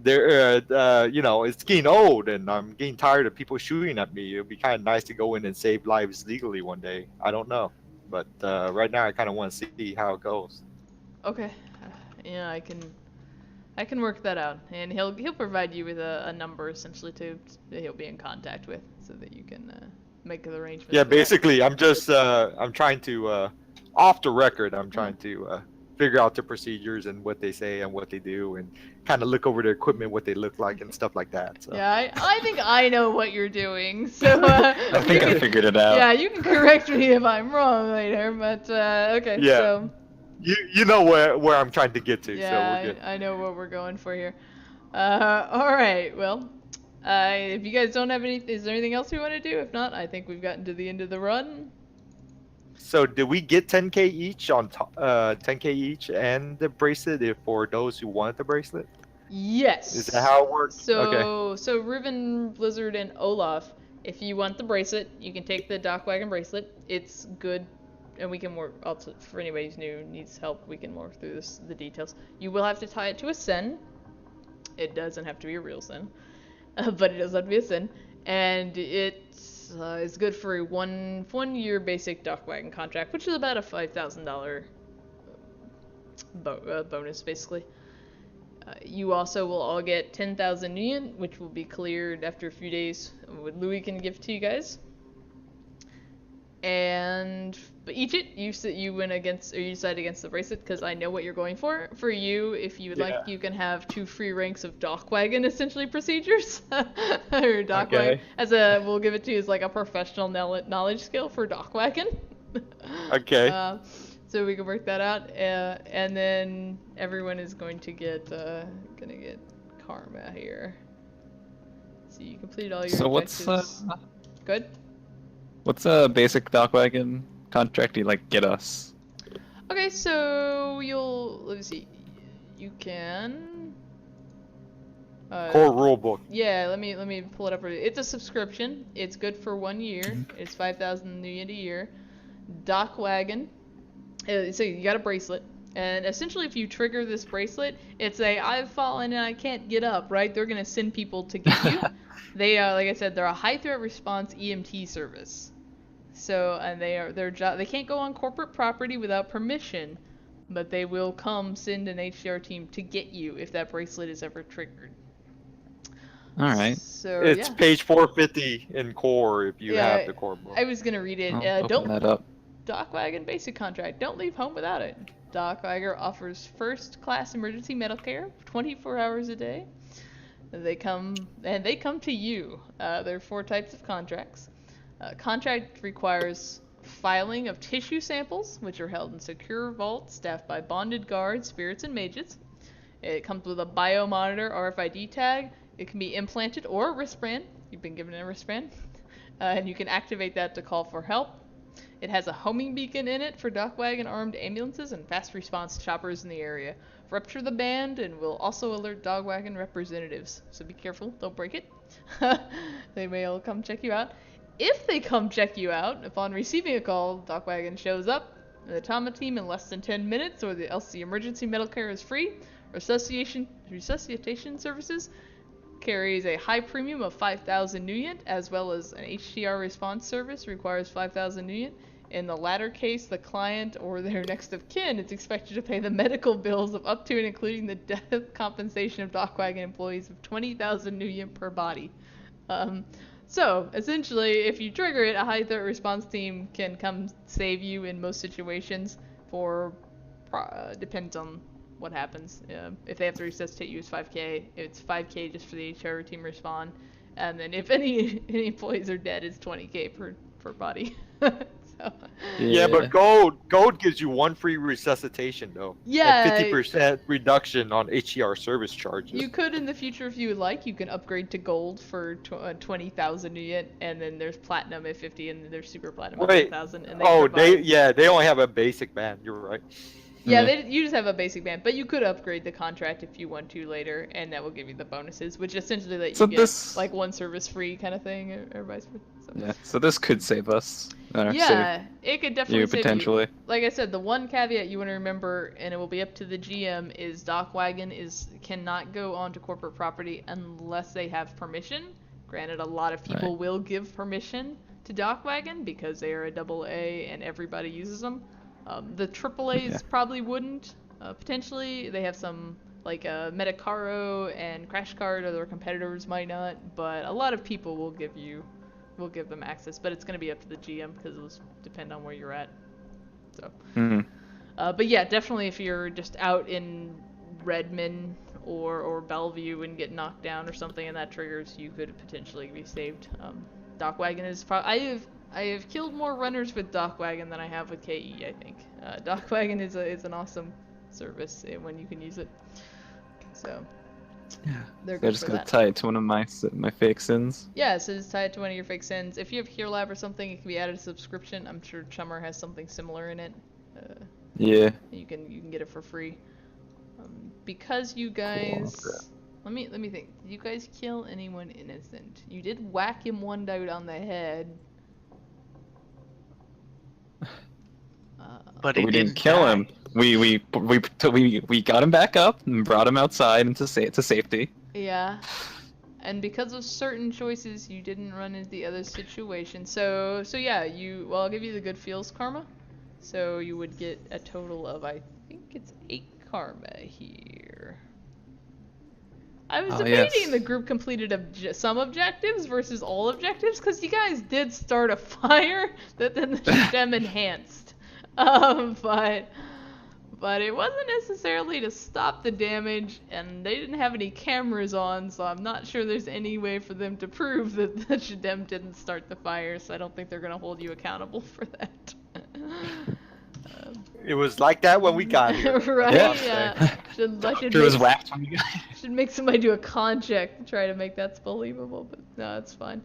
[SPEAKER 5] It's getting old, and I'm getting tired of people shooting at me. It'd be kind of nice to go in and save lives legally one day. I don't know, but right now I kind of want to see how it goes.
[SPEAKER 1] Okay. Yeah, I can work that out, and he'll provide you with a number essentially that he'll be in contact with, so that you can make the arrangements.
[SPEAKER 5] Yeah, basically, I'm just I'm trying to off the record. I'm trying to figure out the procedures and what they say and what they do, and kind of look over the equipment, what they look like, and stuff like that. So.
[SPEAKER 1] Yeah, I think I know what you're doing. So
[SPEAKER 2] I think I figured it out.
[SPEAKER 1] Yeah, you can correct me if I'm wrong later, but okay.
[SPEAKER 5] Yeah.
[SPEAKER 1] So
[SPEAKER 5] You know where I'm trying to get to,
[SPEAKER 1] yeah,
[SPEAKER 5] so we're good.
[SPEAKER 1] I know what we're going for here. All right. Well, if you guys don't have is there anything else we want to do? If not, I think we've gotten to the end of the run.
[SPEAKER 5] So did we get 10K each on 10K each and the bracelet for those who wanted the bracelet?
[SPEAKER 1] Yes.
[SPEAKER 5] Is that how it works?
[SPEAKER 1] So Riven, Blizzard, and Olaf, if you want the bracelet, you can take the DocWagon bracelet. It's good, and we can work also for anybody who needs help. We can work through the details. You will have to tie it to a sen. It doesn't have to be a real sen, but it does have to be a sen, and it's good for a one year basic DocWagon contract, which is about a $5,000 bonus basically. You also will all get 10,000 yen, which will be cleared after a few days. What Louis can give to you guys. And but each you win against, or you decide against the bracelet, because I know what you're going for. For you, if you would like, you can have 2 free ranks of DocWagon essentially procedures, or DocWagon.
[SPEAKER 2] Okay.
[SPEAKER 1] We'll give it to you as like a professional knowledge skill for DocWagon.
[SPEAKER 5] Okay.
[SPEAKER 1] So we can work that out, and then everyone is going to get karma here. So you completed all your
[SPEAKER 2] So
[SPEAKER 1] objectives. Good.
[SPEAKER 2] What's a basic DocWagon contract you get us?
[SPEAKER 1] Okay, so let me see. You can.
[SPEAKER 5] Core rulebook.
[SPEAKER 1] Yeah, let me pull it up. It's a subscription. It's good for 1 year. It's 5,000 yen a year. DocWagon. So you got a bracelet, and essentially if you trigger this bracelet, it's I've fallen and I can't get up, right? They're gonna send people to get you. They like I said, they're a high threat response EMT service. So, and they can't go on corporate property without permission, but they will send an HCR team to get you if that bracelet is ever triggered.
[SPEAKER 2] All right.
[SPEAKER 1] So
[SPEAKER 5] It's page 450 in core if you have the core book.
[SPEAKER 1] I was gonna read it.
[SPEAKER 2] Open that up.
[SPEAKER 1] DocWagon basic contract. Don't leave home without it. DocWagon offers first-class emergency medical care 24 hours a day. They come to you. There are 4 types of contracts. Contract requires filing of tissue samples, which are held in secure vaults staffed by bonded guards, spirits, and mages. It comes with a biomonitor RFID tag. It can be implanted or a wristband. You've been given a wristband. And you can activate that to call for help. It has a homing beacon in it for DocWagon armed ambulances and fast response choppers in the area. Rupture the band and will also alert DocWagon representatives. So be careful, don't break it. They may all come check you out. If they come check you out, upon receiving a call, DocWagon shows up. The trauma team in less than 10 minutes, or else the emergency medical care is free. Resuscitation services carries a high premium of 5,000 yen, as well as an HCR response service requires 5,000 yen. In the latter case, the client or their next of kin is expected to pay the medical bills of up to and including the death compensation of DocWagon employees of 20,000 yen per body. So, essentially, if you trigger it, a high threat response team can come save you in most situations depends on what happens. If they have to resuscitate you, it's 5K. It's 5K just for the HR team respawn, and then if any employees are dead, it's 20K per body. So,
[SPEAKER 5] Yeah, but gold gives you 1 free resuscitation though.
[SPEAKER 1] yeah,
[SPEAKER 5] And 50% reduction on HER service charges.
[SPEAKER 1] you could in the future if you would like. You can upgrade to gold for 20,000 unit, and then there's platinum at 50, and then there's super platinum at 1,000. And
[SPEAKER 5] they only have a basic band. You're right.
[SPEAKER 1] Yeah, you just have a basic band, but you could upgrade the contract if you want to later, and that will give you the bonuses, which essentially let you get like 1 service free kind of thing, or vice versa.
[SPEAKER 2] Yeah, so this could save us.
[SPEAKER 1] Yeah, it could definitely save
[SPEAKER 2] potentially.
[SPEAKER 1] you. Like I said, the one caveat you want to remember, and it will be up to the GM, is DocWagon cannot go onto corporate property unless they have permission. Granted, a lot of people will give permission to DocWagon because they are a AA and everybody uses them. The AAAs probably wouldn't. Potentially, they have some like Metacaro and Crash Card, or their competitors might not. But a lot of people will give them access. But it's going to be up to the GM because it will depend on where you're at. So, but yeah, definitely if you're just out in Redmond or Bellevue and get knocked down or something, and that triggers, you could potentially be saved. DocWagon is I have killed more runners with DocWagon than I have with KE, I think. DocWagon is an awesome service when you can use it. So, they're good
[SPEAKER 2] just
[SPEAKER 1] for
[SPEAKER 2] gonna
[SPEAKER 1] that.
[SPEAKER 2] tie it to one of my fake sins.
[SPEAKER 1] Yeah, so just tie it to one of your fake sins. If you have Here Lab or something, it can be added to subscription. I'm sure Chummer has something similar in it.
[SPEAKER 2] Yeah.
[SPEAKER 1] You can get it for free. Because you guys...
[SPEAKER 2] Cool.
[SPEAKER 1] Let me think. Did you guys kill anyone innocent? You did whack him one dude on the head.
[SPEAKER 4] But
[SPEAKER 2] We didn't kill him. We got him back up and brought him outside into safety.
[SPEAKER 1] Yeah. And because of certain choices, you didn't run into the other situation. So yeah, I'll give you the good feels karma. So you would get a total of, I think it's 8 karma here. I was debating the group completed some objectives versus all objectives, because you guys did start a fire that then the stem enhanced. But it wasn't necessarily to stop the damage, and they didn't have any cameras on, so I'm not sure there's any way for them to prove that the Shadem didn't start the fire, so I don't think they're going to hold you accountable for that.
[SPEAKER 5] It was like that when we got here.
[SPEAKER 1] Right? Yeah. Should make somebody do a con check to try to make that believable, but no, it's fine.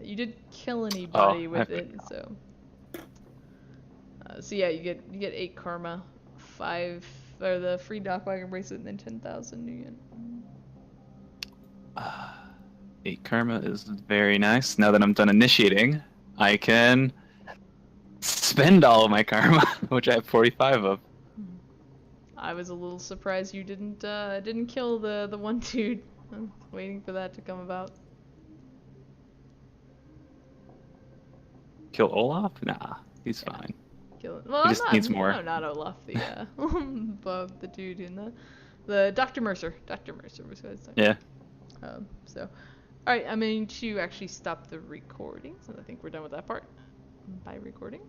[SPEAKER 1] You did kill anybody with it, so. So yeah, you get 8 karma, 5 or the free DocWagon bracelet, and then 10,000 yen.
[SPEAKER 2] 8 karma is very nice. Now that I'm done initiating, I can spend all of my karma, which I have 45 of.
[SPEAKER 1] I was a little surprised you didn't kill the one dude. I'm waiting for that to come about.
[SPEAKER 2] Kill Olaf? Nah, he's fine.
[SPEAKER 1] Well,
[SPEAKER 2] he just needs more.
[SPEAKER 1] No, not Olaf. The the dude in the Dr. Mercer. Dr. Mercer was his name.
[SPEAKER 2] Yeah.
[SPEAKER 1] So, all right. I'm going to actually stop the recording, so I think we're done with that part. By recording.